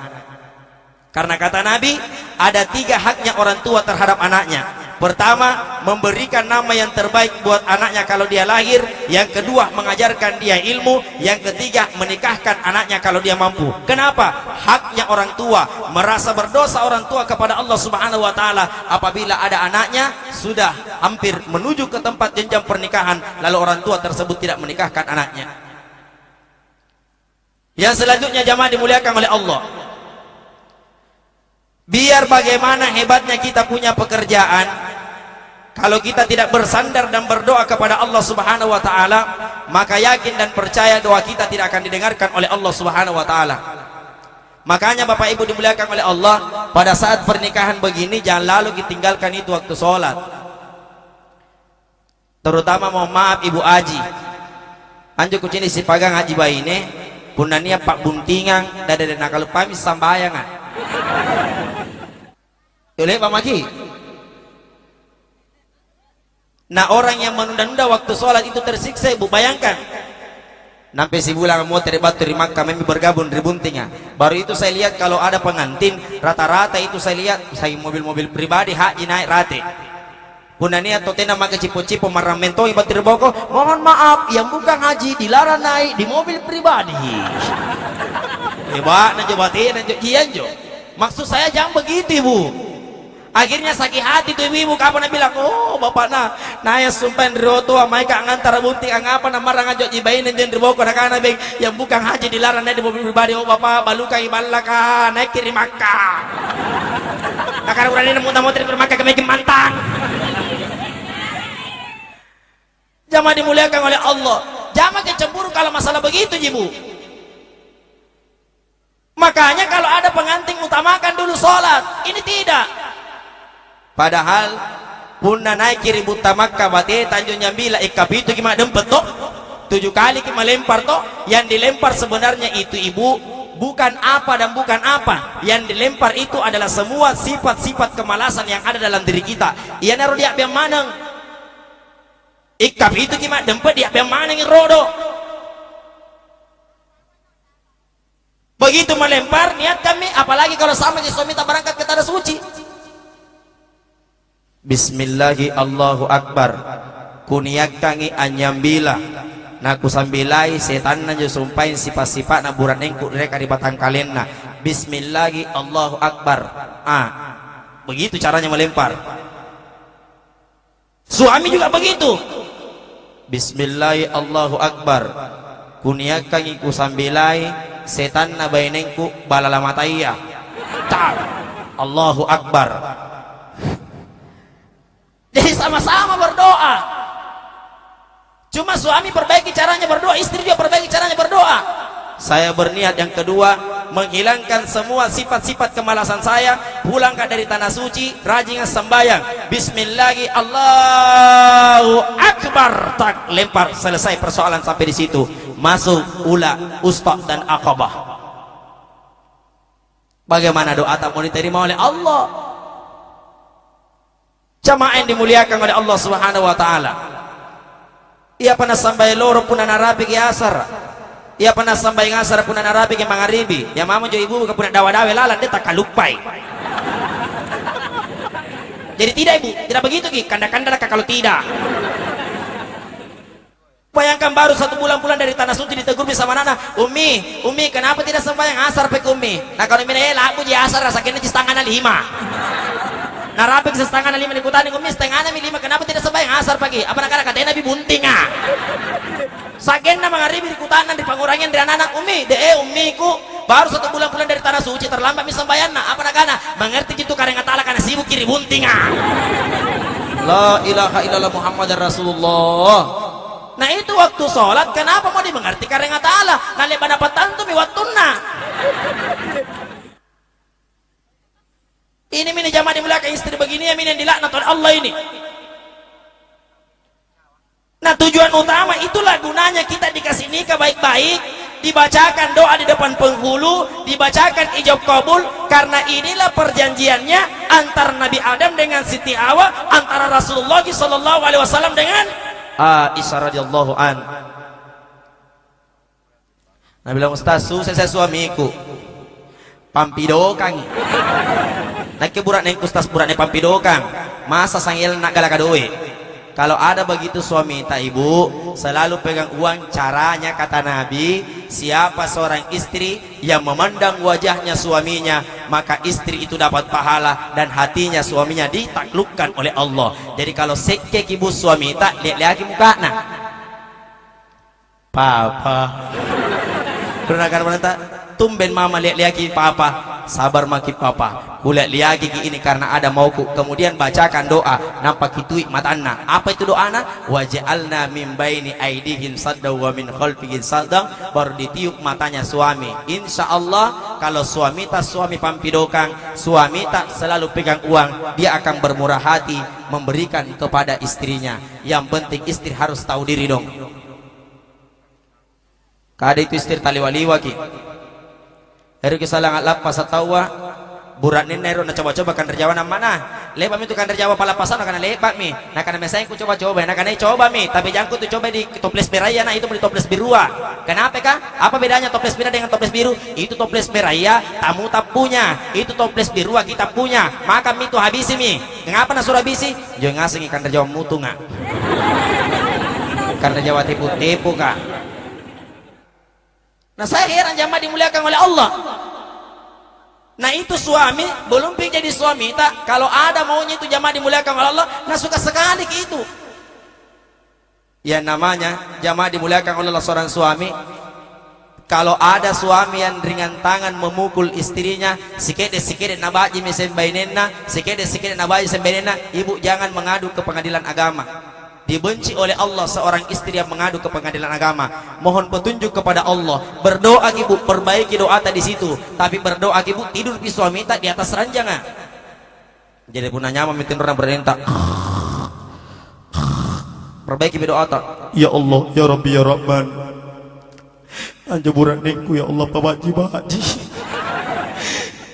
Karena kata Nabi, ada 3 haknya orang tua terhadap anaknya. Pertama, memberikan nama yang terbaik buat anaknya kalau dia lahir. Yang kedua, mengajarkan dia ilmu. Yang ketiga, menikahkan anaknya kalau dia mampu. Kenapa? Haknya orang tua. Merasa berdosa orang tua kepada Allah Subhanahu wa taala apabila ada anaknya sudah hampir menuju ke tempat jenjang pernikahan, lalu orang tua tersebut tidak menikahkan anaknya. Yang selanjutnya jamaah dimuliakan oleh Allah. Biar bagaimana hebatnya kita punya pekerjaan, kalau kita tidak bersandar dan berdoa kepada Allah Subhanahu wa taala, maka yakin dan percaya doa kita tidak akan didengarkan oleh Allah Subhanahu wa taala. Makanya Bapak Ibu dimuliakan oleh Allah, pada saat pernikahan begini jangan lalu ditinggalkan itu waktu sholat. Terutama mohon maaf Ibu Aji. Anjo kucini si pagang Haji Baine, punania Pak Buntingang dada dan kalau pami sambayangan. Oleh Pak Maki. Nah orang yang menunda-nunda waktu sholat itu tersiksa Ibu, bayangkan. Nampai si bulan mau terlibat dari Makkah kami bergabung di Buntinga. Baru itu saya lihat kalau ada pengantin rata-rata itu saya lihat saya mobil-mobil pribadi haji naik rate. Punania totena maka cipo-cipo maramento ibat terboko. Mohon maaf yang bukan haji dilarang naik di mobil pribadi. Hebat na jobatin na jo. Maksud saya jangan begitu Ibu. Akhirnya sakit hati tuh ibu kapan bilang, oh bapak naya sumpah ndroto amai ka ngantar bunting ang apa na marang ajo jibain dan ndroboko na kana beng yang bukan haji dilarang naik di mobil pribadi. Oh bapak baluka iballa ka naik kiri Makkah. Nakara urani na muta-muta di Makkah kami mantang. Jamaah dimuliakan oleh Allah. Jangan kecemburu kalau masalah begitu ibu. Makanya kalau ada pengantin utamakan dulu sholat. Ini tidak. Padahal punna naik kiri buta Makkah bate Tanjung Nyambila itu gimana dempet toh 7 kali kita melempar toh. Yang dilempar sebenarnya itu ibu bukan apa dan bukan apa. Yang dilempar itu adalah semua sifat-sifat kemalasan yang ada dalam diri kita. Ia naruh dia yang maneng itu gimana dempet dia yang maneng rodo. Begitu melempar niat kami, apalagi kalau sama si suami tak berangkat ke tanah suci. Bismillahi Allahu Akbar. Kuniakangi anyambila. Naku sambilai setan na sumpahin sifat-sifat na buran engku mereka di batang kalenna. Bismillahi Allahu Akbar. Begitu caranya melempar. Suami juga begitu. Bismillahi Allahu Akbar. Kuniakangi ku sambilai setan na bainengku balalamataya. Tak. Allahu Akbar. Jadi sama-sama berdoa. Cuma suami perbaiki caranya berdoa, istri juga perbaiki caranya berdoa. Saya berniat yang kedua, menghilangkan semua sifat-sifat kemalasan saya, pulangkan dari tanah suci, rajin sembahyang. Bismillahi Allahu Akbar, tak lempar, selesai persoalan sampai di situ. masuk ula ustaz dan aqabah. Bagaimana doa tak mau diterima oleh Allah? Jamaah yang dimuliakan oleh Allah Subhanahu wa taala. Ia pernah sampai loro pun narapi ke asar. Ia pernah sampai ngasar pun narapi ke mangaribi. Ya mama jo ibu ke pun dawa-dawa lalan dia tak kalupai. Jadi tidak ibu, tidak begitu ki. Kanda-kanda kalau tidak. Bayangkan baru 1 bulan dari tanah suci ditegur sama Nana, Umi, kenapa tidak sembahyang asar pek Umi? Nah kalau mina laku ji asar rasakan ji setengah 5. Nah rapik setengah 5 dikutani Umi setengah 5, kenapa tidak sembahyang asar pagi? Apa nak kata Nabi bunting ah? Sagen na mangaribi dikutanan di pangurangin dari anak Umi, umiku baru 1 bulan dari tanah suci terlambat mi sembahyang na. Apa nak kana? Mengerti gitu karena ngatalah karena sibuk kiri bunting ah. La ilaha illallah Muhammadar Rasulullah. Nah itu waktu sholat, kenapa mau dimengerti karena ta'ala nalip dapat tantu mi waktuna. Ini mini jamaah dimuliakan istri begini ya mini yang dilaknat oleh Allah ini. Nah tujuan utama itulah gunanya kita dikasih nikah baik-baik, dibacakan doa di depan penghulu, dibacakan ijab kabul, karena inilah perjanjiannya antara Nabi Adam dengan Siti Hawa, antara Rasulullah SAW dengan Aisyah radhiyallahu an. Nah bilang Ustaz, saya suamiku pampidokang. Nak burak neng Ustaz burak neng pampidokang. Masa sangil nak galakadoe. Kalau ada begitu suami tak ibu, selalu pegang uang. Caranya kata Nabi, siapa seorang istri yang memandang wajahnya suaminya, maka istri itu dapat pahala dan hatinya suaminya ditaklukkan oleh Allah. Jadi kalau sekek ibu suami tak lihat muka nah papa pernah kan menata tumben mama lihat papa sabar maki papa kulihat liagi ini karena ada mauku. Kemudian bacakan doa nampak kitui matana. Apa itu doana? Waj'alna min baini aidihim sadda wa min khalfihim sadda. Baru ditiup matanya suami. Insya Allah kalau suami pampidokang, suami tak selalu pegang uang, dia akan bermurah hati memberikan kepada istrinya. Yang penting istri harus tahu diri dong. Kada itu istri taliwaliwa ki Heru kisalangat lapas atawa burat ni nero na coba-coba kan terjawa na mana lepak mi tu kan terjawa palapasan na kana lepak mi na kana mesay ku coba-coba na kana coba mi tapi jangan ku tu coba di toples beraya na itu di toples birua. Kenapa kah? Apa bedanya toples merah dengan toples biru? Itu toples beraya tamu tak punya, itu toples birua kita punya, maka mi tu habisi mi. Ngapa na suruh habisi? Jo ngasih kan terjawa mutu nga kan terjawa tipu-tipu kah. Nah saya heran jamaah dimuliakan oleh Allah. Nah itu suami belum pergi jadi suami tak, kalau ada maunya itu jamaah dimuliakan oleh Allah, nah suka sekali ke itu. Ya namanya jamaah dimuliakan oleh Allah seorang suami. Kalau ada suami yang ringan tangan memukul istrinya, sikit-sikit nabaji mesembainena, sikit-sikit nabaji sembainena, ibu jangan mengadu ke pengadilan agama. Dibenci oleh Allah seorang istri yang mengadu ke pengadilan agama. Mohon petunjuk kepada Allah. Berdoa ibu, perbaiki doa tadi situ. Tapi berdoa ibu tidur di suami tak di atas ranjangan. Jadi punah nyaman mitin orang berintak. Perbaiki doa tak. Ya Allah, ya Rabbi, ya Rahman. Anjaburan nengku ya Allah pabaji-baji.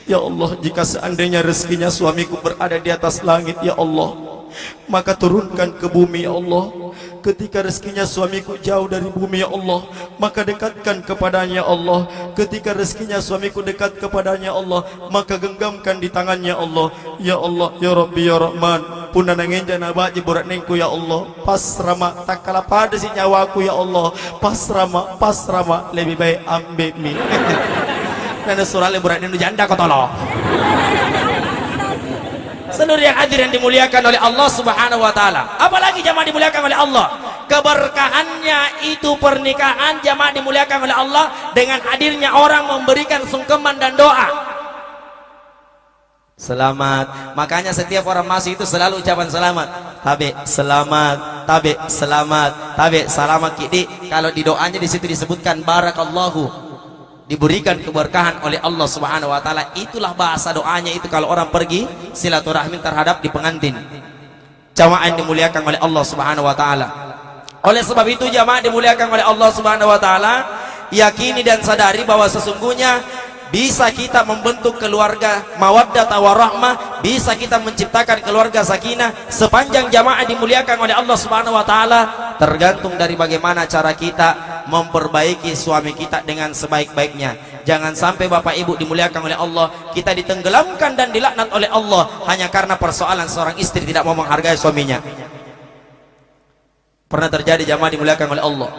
Ya Allah, jika seandainya rezekinya suamiku berada di atas langit ya Allah, maka turunkan ke bumi ya Allah. Ketika rezekinya suamiku jauh dari bumi ya Allah, maka dekatkan kepadanya Allah. Ketika rezekinya suamiku dekat kepadanya Allah, maka genggamkan di tangannya Allah. Ya Allah, ya Rabbi, ya Rahman. Puna nangenja nabaji burat nengku ya Allah. Pasrama tak kalah pada si nyawaku ya Allah. Pasrama lebih baik ambil mi. Nana surah burat nengku janda kau tolong. Seluruh yang hadir yang dimuliakan oleh Allah Subhanahu wa taala. Apalagi jamaah dimuliakan oleh Allah. Keberkahannya itu pernikahan jamaah dimuliakan oleh Allah dengan hadirnya orang memberikan sungkeman dan doa. Selamat. Makanya setiap orang masuk itu selalu ucapan selamat. Tabe selamat, tabe selamat, tabe selamat kidi. Kalau di doanya di situ disebutkan barakallahu, diberikan keberkahan oleh Allah Subhanahu wa taala. Itulah bahasa doanya itu kalau orang pergi silaturahmi terhadap di pengantin. Jamaah yang dimuliakan oleh Allah Subhanahu wa taala. Oleh sebab itu jamaah dimuliakan oleh Allah Subhanahu wa taala, yakini dan sadari bahwa sesungguhnya bisa kita membentuk keluarga mawaddah warahmah, bisa kita menciptakan keluarga sakinah sepanjang jamaah dimuliakan oleh Allah Subhanahu wa taala, tergantung dari bagaimana cara kita memperbaiki suami kita dengan sebaik-baiknya. Jangan sampai Bapak Ibu dimuliakan oleh Allah, kita ditenggelamkan dan dilaknat oleh Allah hanya karena persoalan seorang istri tidak mau menghargai suaminya. Pernah terjadi jamaah dimuliakan oleh Allah.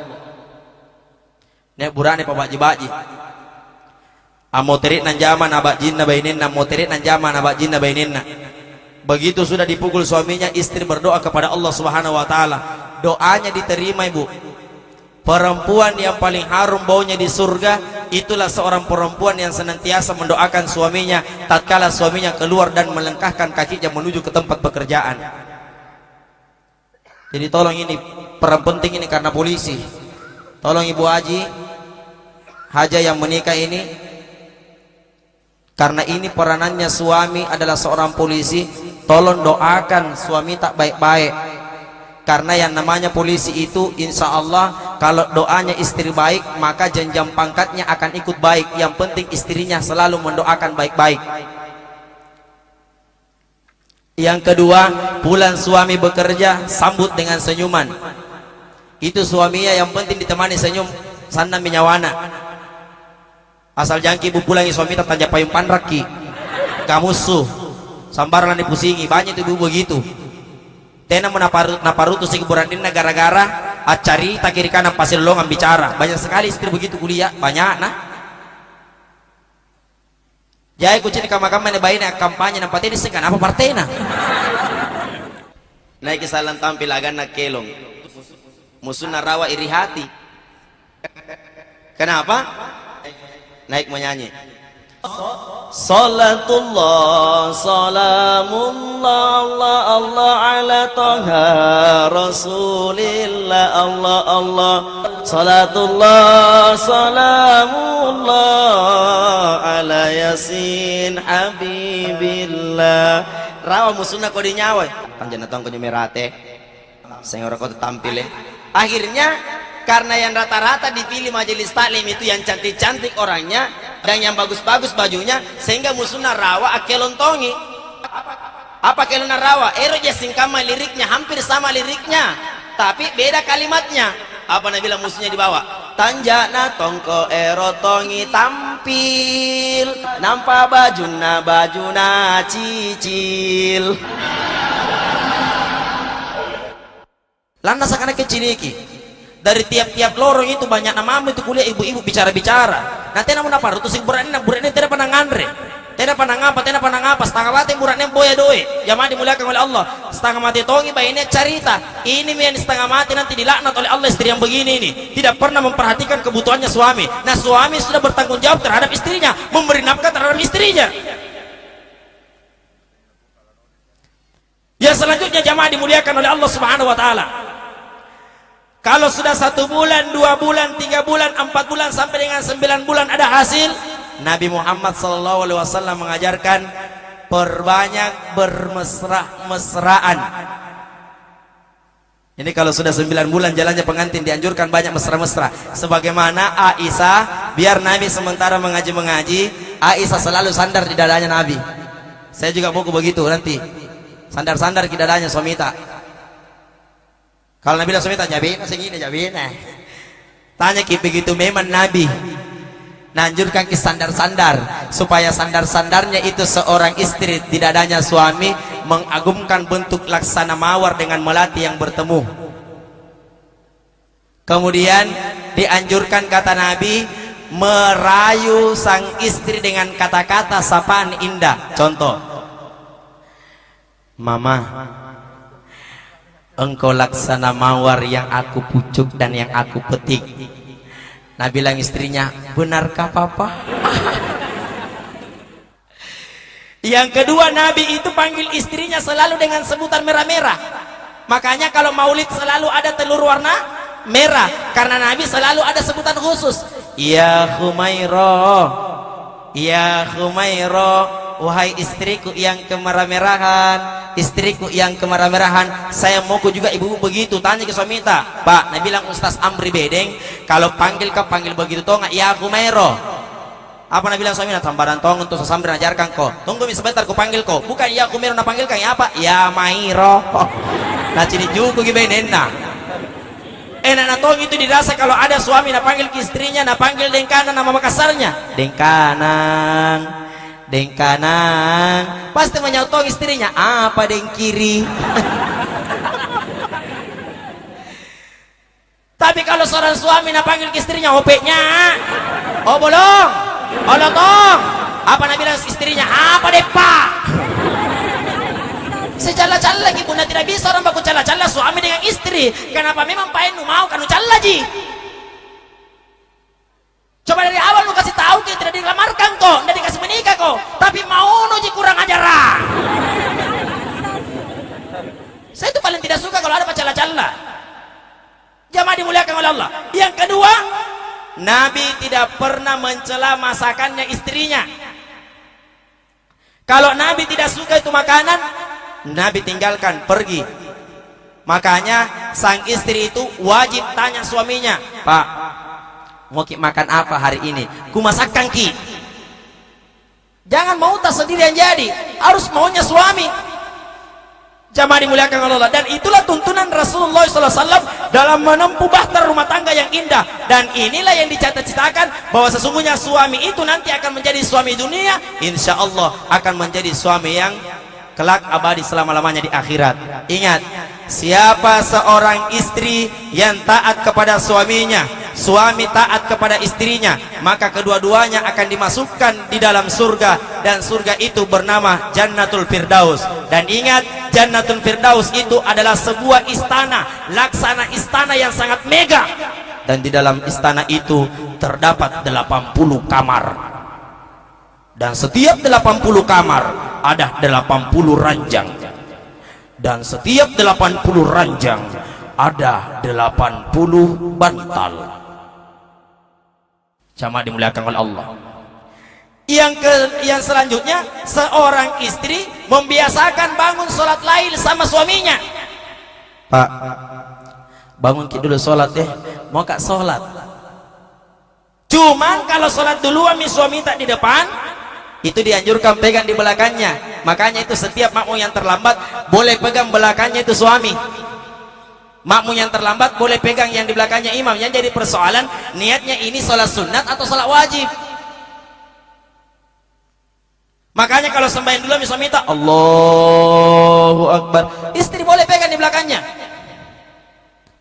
Nek burane pabaji-baji. Amoterit nan jaman abak jinna baininna, moterit nan jaman abak jinna baininna. Begitu sudah dipukul suaminya, istri berdoa kepada Allah Subhanahu wa taala. Doanya diterima, Ibu. Perempuan yang paling harum baunya di surga itulah seorang perempuan yang senantiasa mendoakan suaminya tatkala suaminya keluar dan melangkahkan kakinya menuju ke tempat pekerjaan. Jadi tolong ini peran penting ini karena polisi. Tolong Ibu Haji, Haja yang menikah ini, karena ini peranannya suami adalah seorang polisi, tolong doakan suami tak baik-baik. Karena yang namanya polisi itu insya Allah kalau doanya istri baik maka jenjang pangkatnya akan ikut baik. Yang penting istrinya selalu mendoakan baik-baik. Yang kedua, pulang suami bekerja sambut dengan senyuman. Itu suaminya yang penting ditemani senyum sana minyawana. Asal jangki Ibu pulangi suami tak tanja payung panraki kamu suh sambaran dipusingi. Banyak itu Ibu begitu. Tena menaparutu si keburandina gara-gara acari tak kiri kanan pasir longan bicara. Banyak sekali istri begitu kuliah, banyak nah. Jaya kucing di kamar-kamar ini bayi kampanye nampak ini sekan apa partai nah. Naik salam tampil agan nak kelong. Musuh narawa iri hati. Kenapa? Naik menyanyi. Salatullah salamullah Allah Allah ala toha Rasulillah Allah Allah salatullah salamullah ala yasin habibillah. Rawa musuhna kau dinyawa panjang datang kau nyemerate sehingga kau tampil akhirnya karena yang rata-rata dipilih majelis taklim itu yang cantik-cantik orangnya dan yang bagus-bagus bajunya, sehingga musuhna rawa akelontongi. Apa kelona rawa? Ero je singkama liriknya hampir sama liriknya, tapi beda kalimatnya. Apa Nabila musuhnya dibawa? Tanjana tongko ero tongi tampil, nampak bajuna cicil. Lantas akan kecil iki. Dari tiap-tiap lorong itu banyak nama itu kuliah ibu-ibu bicara-bicara. Nanti namun apa? Rutusin buraknya tidak pernah ngandre, tidak pernah ngapa, setengah mati buraknya boya doe. Jamaah dimuliakan oleh Allah. Setengah mati tongi bayinya cerita. Ini yang setengah mati nanti dilaknat oleh Allah istri yang begini ini. Tidak pernah memperhatikan kebutuhannya suami. Nah suami sudah bertanggung jawab terhadap istrinya, memberi nafkah terhadap istrinya. Yang selanjutnya jamaah dimuliakan oleh Allah Subhanahu wa taala. Kalau sudah 1 bulan, 2 bulan, 3 bulan, 4 bulan sampai dengan 9 bulan ada hasil, Nabi Muhammad SAW mengajarkan perbanyak bermesra-mesraan. Ini kalau sudah 9 bulan jalannya pengantin dianjurkan banyak mesra-mesra. Sebagaimana Aisyah, biar Nabi sementara mengaji-mengaji, Aisyah selalu sandar di dadanya Nabi. Saya juga mau begitu nanti. Sandar-sandar di dadanya suami tak. Kalau Nabi suami tak jabina segini jabina. Tanya begitu memang Nabi nanjurkan ke sandar-sandar supaya sandar-sandarnya itu seorang istri di dadanya suami mengagumkan bentuk laksana mawar dengan melati yang bertemu. Kemudian dianjurkan kata Nabi merayu sang istri dengan kata-kata sapaan indah. Contoh, Mama, engkau laksana mawar yang aku pucuk dan yang aku petik. Nabi bilang istrinya, benarkah papa? Yang kedua, Nabi itu panggil istrinya selalu dengan sebutan merah-merah. Makanya kalau maulid selalu ada telur warna merah, karena Nabi selalu ada sebutan khusus. Ya Khumairah, ya Khumairah, wahai istriku yang kemerah-merahan, istriku yang kemerah-merahan, saya mauku juga ibu begitu. Tanya ke suami tak, Pak, Nabi bilang Ustaz Amri Bedeng, kalau panggil kau panggil begitu toh nggak? Ya aku mero. Apa Nabi bilang suami nak tambaran tong untuk Samri ajarkan kau. Tunggu sebentar, ku panggil kau. Bukan ya aku mero nak panggil kang, ya apa? Ya mairo. Nah cini juga gimana nah. Enak natong itu dirasa kalau ada suami nak panggil ke istrinya, nak panggil dengkanan nama Makassarnya. Dengkanan. Dengkanan. Pasti menyotong istrinya. Apa dengkiri? Tapi kalau seorang suami nak panggil ke istrinya, opeknya. Oh bolong. Oh lotong. Apa Nabi bilang istrinya? Apa depa? Secala-cala lagi bunda, tidak bisa orang baku cala-cala suami dengan istri. Kenapa? Memang painu mau kan cala ji. Coba dari awal lu kasih tahu kita tidak dilamarkan kok, tidak dikasih menikah kok. Tapi mau nuji kurang ajaran. Saya itu paling tidak suka kalau ada cala-cala. Jamaah dimuliakan oleh Allah. Yang kedua, Nabi tidak pernah mencela masakannya istrinya. Kalau Nabi tidak suka itu makanan, Nabi tinggalkan, pergi. Makanya sang istri itu wajib tanya suaminya, Pak, mau ki makan apa hari ini? Ku masakkan ki. Jangan mau tas sendiri yang jadi, harus maunya suami. Jamaah dimuliakan oleh Allah. Dan itulah tuntunan Rasulullah SAW dalam menempuh bahtera rumah tangga yang indah. Dan inilah yang dicatat-citakan bahwa sesungguhnya suami itu nanti akan menjadi suami dunia, insya Allah akan menjadi suami yang kelak abadi selama-lamanya di akhirat. Ingat, siapa seorang istri yang taat kepada suaminya, suami taat kepada istrinya, maka kedua-duanya akan dimasukkan di dalam surga, dan surga itu bernama Jannatul Firdaus. Dan ingat, Jannatul Firdaus itu adalah sebuah istana, laksana istana yang sangat mega, dan di dalam istana itu terdapat 80 kamar. Dan setiap 80 kamar ada 80 ranjang. Dan setiap 80 ranjang ada 80 bantal. Jamaah dimuliakan oleh Allah. Yang selanjutnya, seorang istri membiasakan bangun sholat lail sama suaminya. Pak, bangun dulu sholat deh. Mau kak sholat? Cuman kalau sholat duluan suami tak di depan, itu dianjurkan pegang di belakangnya. Makanya itu setiap makmum yang terlambat boleh pegang belakangnya itu suami. Makmum yang terlambat boleh pegang yang di belakangnya imam. Yang jadi persoalan, niatnya ini sholat sunat atau sholat wajib. Makanya kalau sembahyang dulu suami minta Allahu Akbar, istri boleh pegang di belakangnya.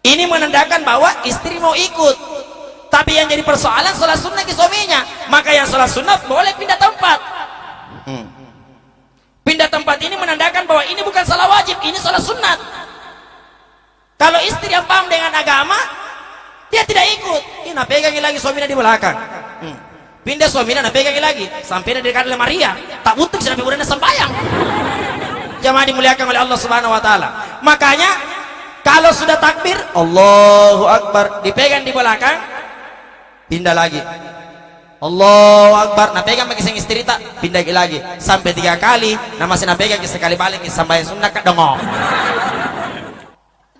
Ini menandakan bahwa istri mau ikut. Tapi yang jadi persoalan sholat sunnah ke suaminya. Maka yang sholat sunnah boleh pindah tempat. Pindah tempat ini menandakan bahwa ini bukan sholat wajib, ini sholat sunnah. Kalau istri yang paham dengan agama, dia tidak ikut. Ini pegangi lagi suaminya di belakang. Pindah suaminya, pegangi lagi. Sampai dia dekat oleh Maria. Tak butuh sampai udah sembahyang. Jamaah dimuliakan oleh Allah Subhanahu Wa Taala. Makanya kalau sudah takbir, Allahu Akbar, dipegang di belakang, pindah lagi. Allahu Akbar, nah pegang bagi sang istri tak, pindah lagi sampai 3 kali. Nah masih pegang sekali balik sampai sunnah kak dongong.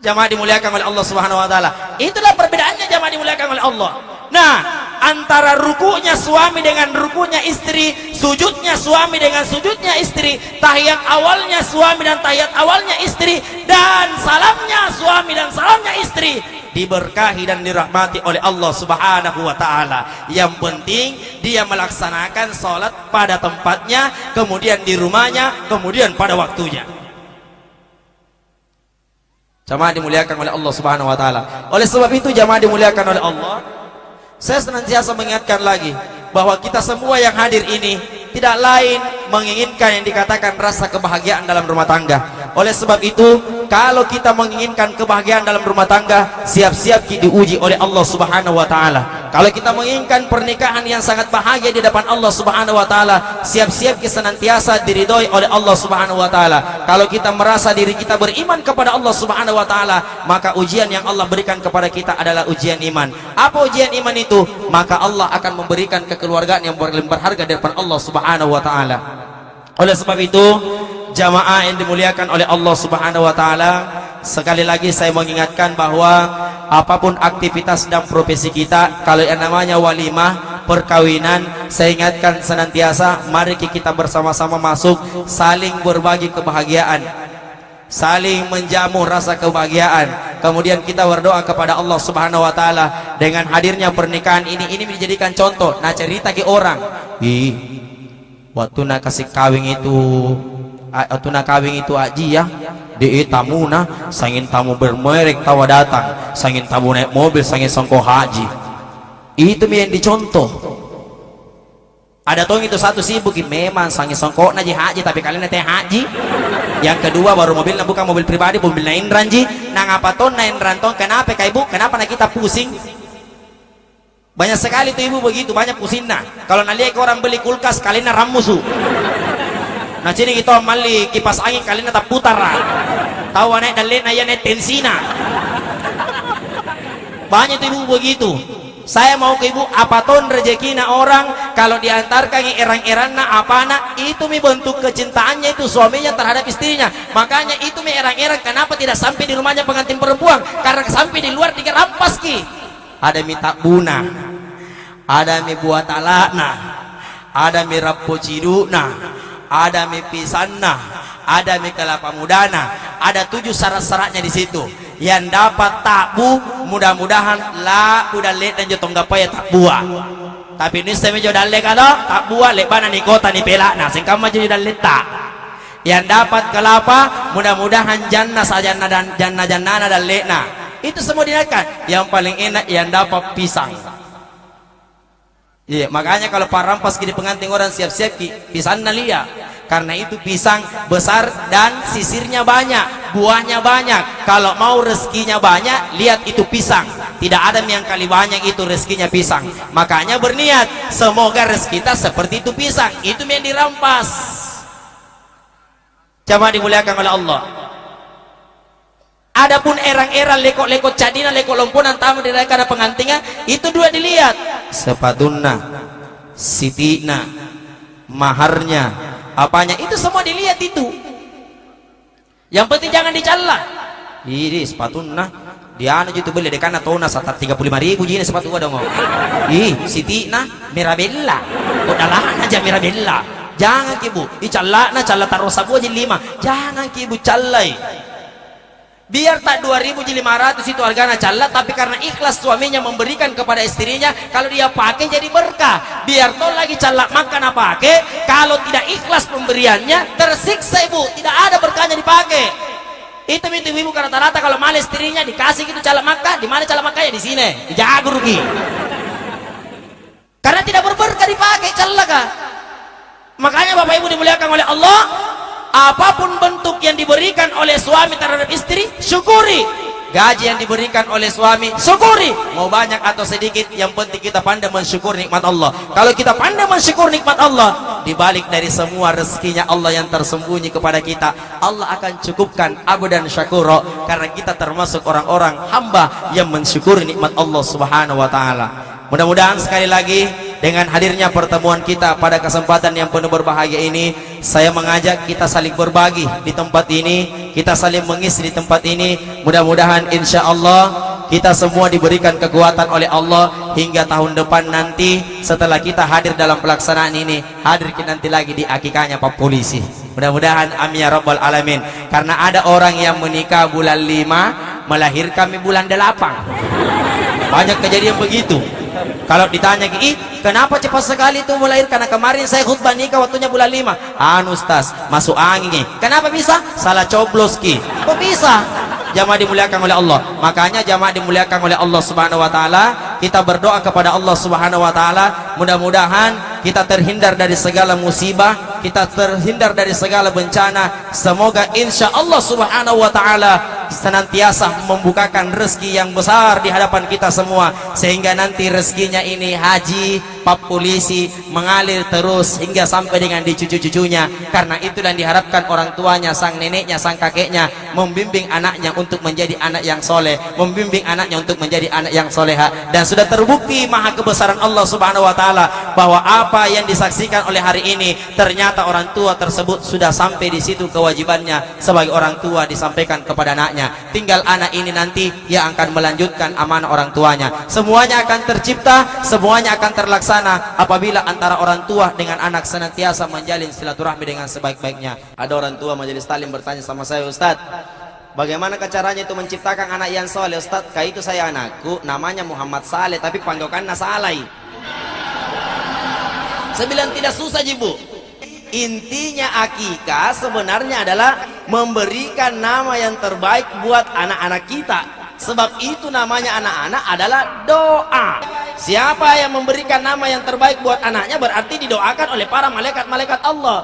Jamaah dimuliakan oleh Allah Subhanahu Wa Taala. Itulah perbedaannya jamaah dimuliakan oleh Allah. Nah, antara rukunya suami dengan rukunya istri, sujudnya suami dengan sujudnya istri, tahiyat awalnya suami dan tahiyat awalnya istri, dan salamnya suami dan salamnya istri, diberkahi dan dirahmati oleh Allah Subhanahu Wa Taala. Yang penting dia melaksanakan sholat pada tempatnya, kemudian di rumahnya, kemudian pada waktunya. Jamaah dimuliakan oleh Allah Subhanahu Wa Taala. Oleh sebab itu jamaah dimuliakan oleh Allah, saya senantiasa mengingatkan lagi bahwa kita semua yang hadir ini tidak lain menginginkan yang dikatakan rasa kebahagiaan dalam rumah tangga. Oleh sebab itu, kalau kita menginginkan kebahagiaan dalam rumah tangga, siap-siap kita diuji oleh Allah Subhanahu Wa Taala. Kalau kita menginginkan pernikahan yang sangat bahagia di depan Allah Subhanahu Wa Taala, siap-siap kita senantiasa diridhoi oleh Allah Subhanahu Wa Taala. Kalau kita merasa diri kita beriman kepada Allah Subhanahu Wa Taala, maka ujian yang Allah berikan kepada kita adalah ujian iman. Apa ujian iman itu? Maka Allah akan memberikan kekeluargaan yang paling berharga di depan Allah Subhanahu Wa Taala. Oleh sebab itu, jamaah yang dimuliakan oleh Allah Subhanahu wa taala, sekali lagi saya mengingatkan bahwa apapun aktivitas dan profesi kita, kalau yang namanya walimah, perkawinan, saya ingatkan senantiasa mari kita bersama-sama masuk, saling berbagi kebahagiaan, saling menjamu rasa kebahagiaan. Kemudian kita berdoa kepada Allah Subhanahu wa taala dengan hadirnya pernikahan ini dijadikan contoh. Nah, cerita ke orang, waktu nak kasih kawin itu aji ya di tamuna sangin tamu bermerek tawa datang, sangin tamu naik mobil, sangin songko haji. Itu yang dicontoh. Ada tong itu satu sibuk memang sangin songko naji haji, tapi kalian nanti haji. Yang kedua baru mobilnya bukan mobil pribadi, mobil na indranji. Nang apa ton na indrantong, kenapa kak ibu? Kenapa nak kita pusing? Banyak sekali tuh ibu begitu, banyak pusing nah. Kalau naliak orang beli kulkas kalian ramusu. Nah sini kita mali kipas angin kalian tak putar. Tahu naik dalena ya naik tensina. Banyak tuh ibu begitu. Saya mau ke ibu apa ton rezekina orang kalau diantarkan erang-erang na apa nak itu mi bentuk kecintaannya itu suaminya terhadap istrinya. Makanya itu mi erang-erang kenapa tidak sampai di rumahnya pengantin perempuan? Karena sampai di luar digerampas ki. Ada mi takbuna, ada mi buat alakna, ada mi rapociduna, ada mi pisanna, ada mi kelapa mudana, ada 7 syarat-syaratnya di situ. Yang dapat takbu mudah-mudahan la udalle dan jotong gapaya takbua. Tapi ini saya mejo dalle kado takbua lebana ni kota ni pelakna singkam maju dalle tak. Yang dapat kelapa mudah-mudahan jannah sajana dan jannah dalle na. Itu semua dinaikkan. Yang paling enak yang dapat pisang. Iya, makanya kalau parampas di pengantin orang siap-siap pisang nalia. Karena itu pisang besar dan sisirnya banyak, buahnya banyak. Kalau mau rezekinya banyak, lihat itu pisang. Tidak ada yang kali banyak itu rezekinya pisang. Makanya berniat, semoga rezeki kita seperti itu pisang. Itu yang dirampas. Jamaah dimuliakan oleh Allah. Adapun erang-erang lekok-lekok cadina, lekok lomponan tamu dirayakan ada pengantinnya, itu 2 dilihat. Sepatuna, sitina, maharnya, apanya itu semua dilihat itu. Yang penting jangan dicela. Ini sepatuna dia anu itu beli dekan atau na sekitar 35.000 jine sepatu gua dong. Sitina Mirabella. Udah aja Mirabella. Jangan kibu, dicela na cala taruh sabu aja 5. Jangan kibu calai. Biar tak 2.500 itu harganya cala, tapi karena ikhlas suaminya memberikan kepada istrinya, kalau dia pakai jadi berkah. Biar toh lagi cala makan apa pakai, kalau tidak ikhlas pemberiannya tersiksa ibu, tidak ada berkahnya dipakai. Itu ibu karena rata-rata kalau malah istrinya dikasih gitu cala makan, di mana cala makannya di sini, dijago rugi. Karena tidak berberkah dipakai cala kah. Makanya Bapak Ibu dimuliakan oleh Allah, apapun bentuk yang diberikan oleh suami terhadap istri, syukuri. Gaji yang diberikan oleh suami, syukuri. Mau banyak atau sedikit, yang penting kita pandai mensyukur nikmat Allah. Kalau kita pandai mensyukur nikmat Allah, dibalik dari semua rezekinya Allah yang tersembunyi kepada kita, Allah akan cukupkan abdan syakuro. Karena kita termasuk orang-orang hamba yang mensyukuri nikmat Allah Subhanahu wa taala. Mudah-mudahan sekali lagi dengan hadirnya pertemuan kita pada kesempatan yang penuh berbahagia ini, saya mengajak kita saling berbagi di tempat ini, kita saling mengisi di tempat ini. Mudah-mudahan insya Allah kita semua diberikan kekuatan oleh Allah hingga tahun depan nanti setelah kita hadir dalam pelaksanaan ini, hadir kita nanti lagi di akikahnya Pak Polisi. Mudah-mudahan amin ya rabbal alamin. Karena ada orang yang menikah bulan 5 melahirkan bulan 8. Banyak kejadian begitu. Kalau ditanya kenapa cepat sekali itu melahirkan? Karena kemarin saya khutbah nikah waktunya bulan 5. Ustaz, masuk angin. Kenapa bisa? Salah coblos ki. Kok bisa? Jamaah dimuliakan oleh Allah. Makanya jamaah dimuliakan oleh Allah Subhanahu wa taala, kita berdoa kepada Allah Subhanahu wa taala, mudah-mudahan kita terhindar dari segala musibah, kita terhindar dari segala bencana. Semoga insya Allah Subhanahu wa taala senantiasa membukakan rezeki yang besar di hadapan kita semua, sehingga nanti rezekinya ini haji, pap polisi, mengalir terus hingga sampai dengan di cucu-cucunya. Karena itulah yang diharapkan orang tuanya, sang neneknya, sang kakeknya membimbing anaknya untuk menjadi anak yang soleh, membimbing anaknya untuk menjadi anak yang soleha. Dan sudah terbukti maha kebesaran Allah Subhanahu wa taala bahwa apa yang disaksikan oleh hari ini, ternyata orang tua tersebut sudah sampai di situ kewajibannya sebagai orang tua disampaikan kepada anaknya. Tinggal anak ini nanti yang akan melanjutkan amanah orang tuanya. Semuanya akan tercipta, semuanya akan terlaksana apabila antara orang tua dengan anak senantiasa menjalin silaturahmi dengan sebaik-baiknya. Ada orang tua majelis taklim bertanya sama saya, Ustaz, bagaimana caranya itu menciptakan anak yang soleh? Ustaz, kayak itu saya anakku namanya Muhammad Saleh tapi panggokan Nasalai. Saya bilang tidak susah Jibu. Intinya akikah sebenarnya adalah memberikan nama yang terbaik buat anak-anak kita. Sebab itu namanya anak-anak adalah doa. Siapa yang memberikan nama yang terbaik buat anaknya berarti didoakan oleh para malaikat-malaikat Allah.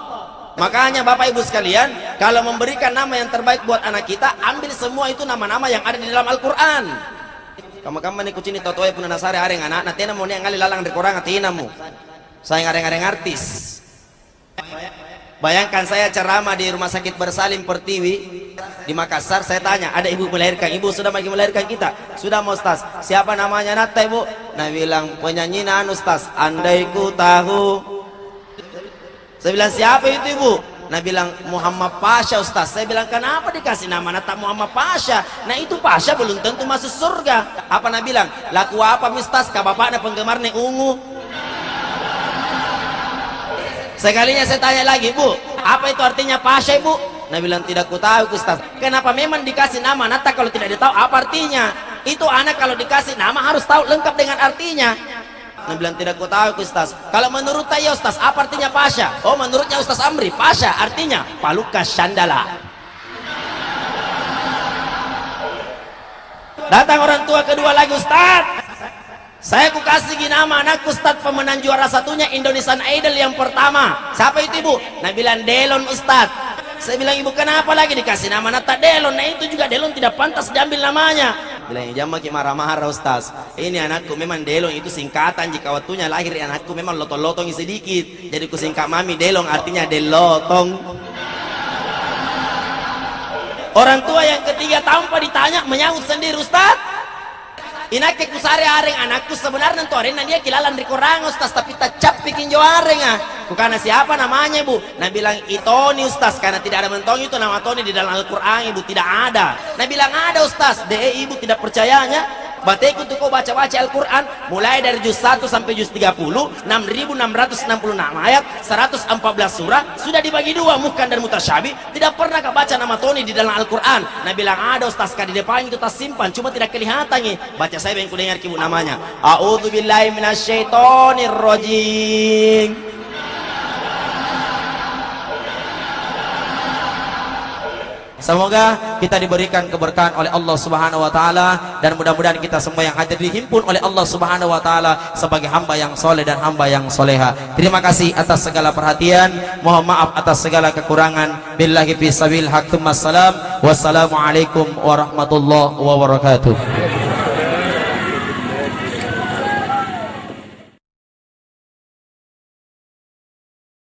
Makanya Bapak Ibu sekalian, kalau memberikan nama yang terbaik buat anak kita, ambil semua itu nama-nama yang ada di dalam Al-Quran. Kamu-kamu nih kucini totoy pun nasare areng anak natina mau ngali lalang rekorang atinamu. Saya ngareng-ngareng artis. Bayangkan saya ceramah di Rumah Sakit Bersalin Pertiwi di Makassar. Saya tanya, ada ibu melahirkan? Ibu sudah lagi melahirkan kita? Sudah mau Ustaz. Siapa namanya Nata ibu? Nah bilang penyanyi anu Ustaz, andai ku tahu. Saya bilang siapa itu ibu? Nah bilang Muhammad Pasha Ustaz. Saya bilang kenapa dikasih nama Nata Muhammad Pasha? Nah itu Pasha belum tentu masuk surga. Apa nah bilang? Laku apa Ustaz? Ka bapaknya penggemarnya ungu. Sekalinya saya tanya lagi, Bu, apa itu artinya Pasha ibu? Nah bilang tidak ku tahu Ustaz. Kenapa memang dikasih nama Nata kalau tidak ditahu apa artinya? Itu anak kalau dikasih nama harus tahu lengkap dengan artinya. Nah bilang tidak ku tahu Ustaz. Kalau menurut saya Ustaz, apa artinya Pasha? Oh menurutnya Ustaz Amri, Pasha artinya Paluka Sandala. Datang orang tua kedua lagi, Ustaz, saya ku kasih nama anakku Ustaz pemenang juara satunya Indonesian Idol yang pertama. Siapa itu ibu? Nah bilang Delon Ustaz. Saya bilang ibu kenapa lagi dikasih nama Nata Delon? Nah itu juga Delon tidak pantas diambil namanya. Bilang jangan marah-marah Ustaz. Ini anakku memang Delon itu singkatan. Jika waktunya lahir anakku memang lotong-lotong sedikit. Jadi ku singkat mami Delon artinya Delotong. Orang tua yang ketiga tanpa ditanya menyahut sendiri, Ustaz. Inake kusare areng anakku sebenarnya tuh areng dia kilalan di korang Ustaz tapi tacap bikin jo areng Karena siapa namanya ibu? Nah bilang Itoni Ustaz karena tidak ada mentong itu nama Toni di dalam Al-Quran ibu tidak ada. Nah bilang ada Ustaz. Ibu tidak percayanya. Bateku tuh kau baca-baca Al-Quran mulai dari juz 1 sampai juz 30 6.666 ayat 114 surah sudah dibagi dua muhkam dan mutasyabi. Tidak pernah kau baca nama Toni di dalam Al-Quran. Nah bilang ada Ustaz di depan itu tas simpan cuma tidak kelihatan nih. Baca saya yang ku dengar ibu namanya A'udzubillahi minasyaitonirrajim. Semoga kita diberikan keberkahan oleh Allah Subhanahu wa taala dan mudah-mudahan kita semua yang hadir dihimpun oleh Allah Subhanahu wa taala sebagai hamba yang soleh dan hamba yang soleha. Terima kasih atas segala perhatian. Mohon maaf atas segala kekurangan. Billahi fi sabil haqqum assalam. Wassalamualaikum warahmatullahi wabarakatuh.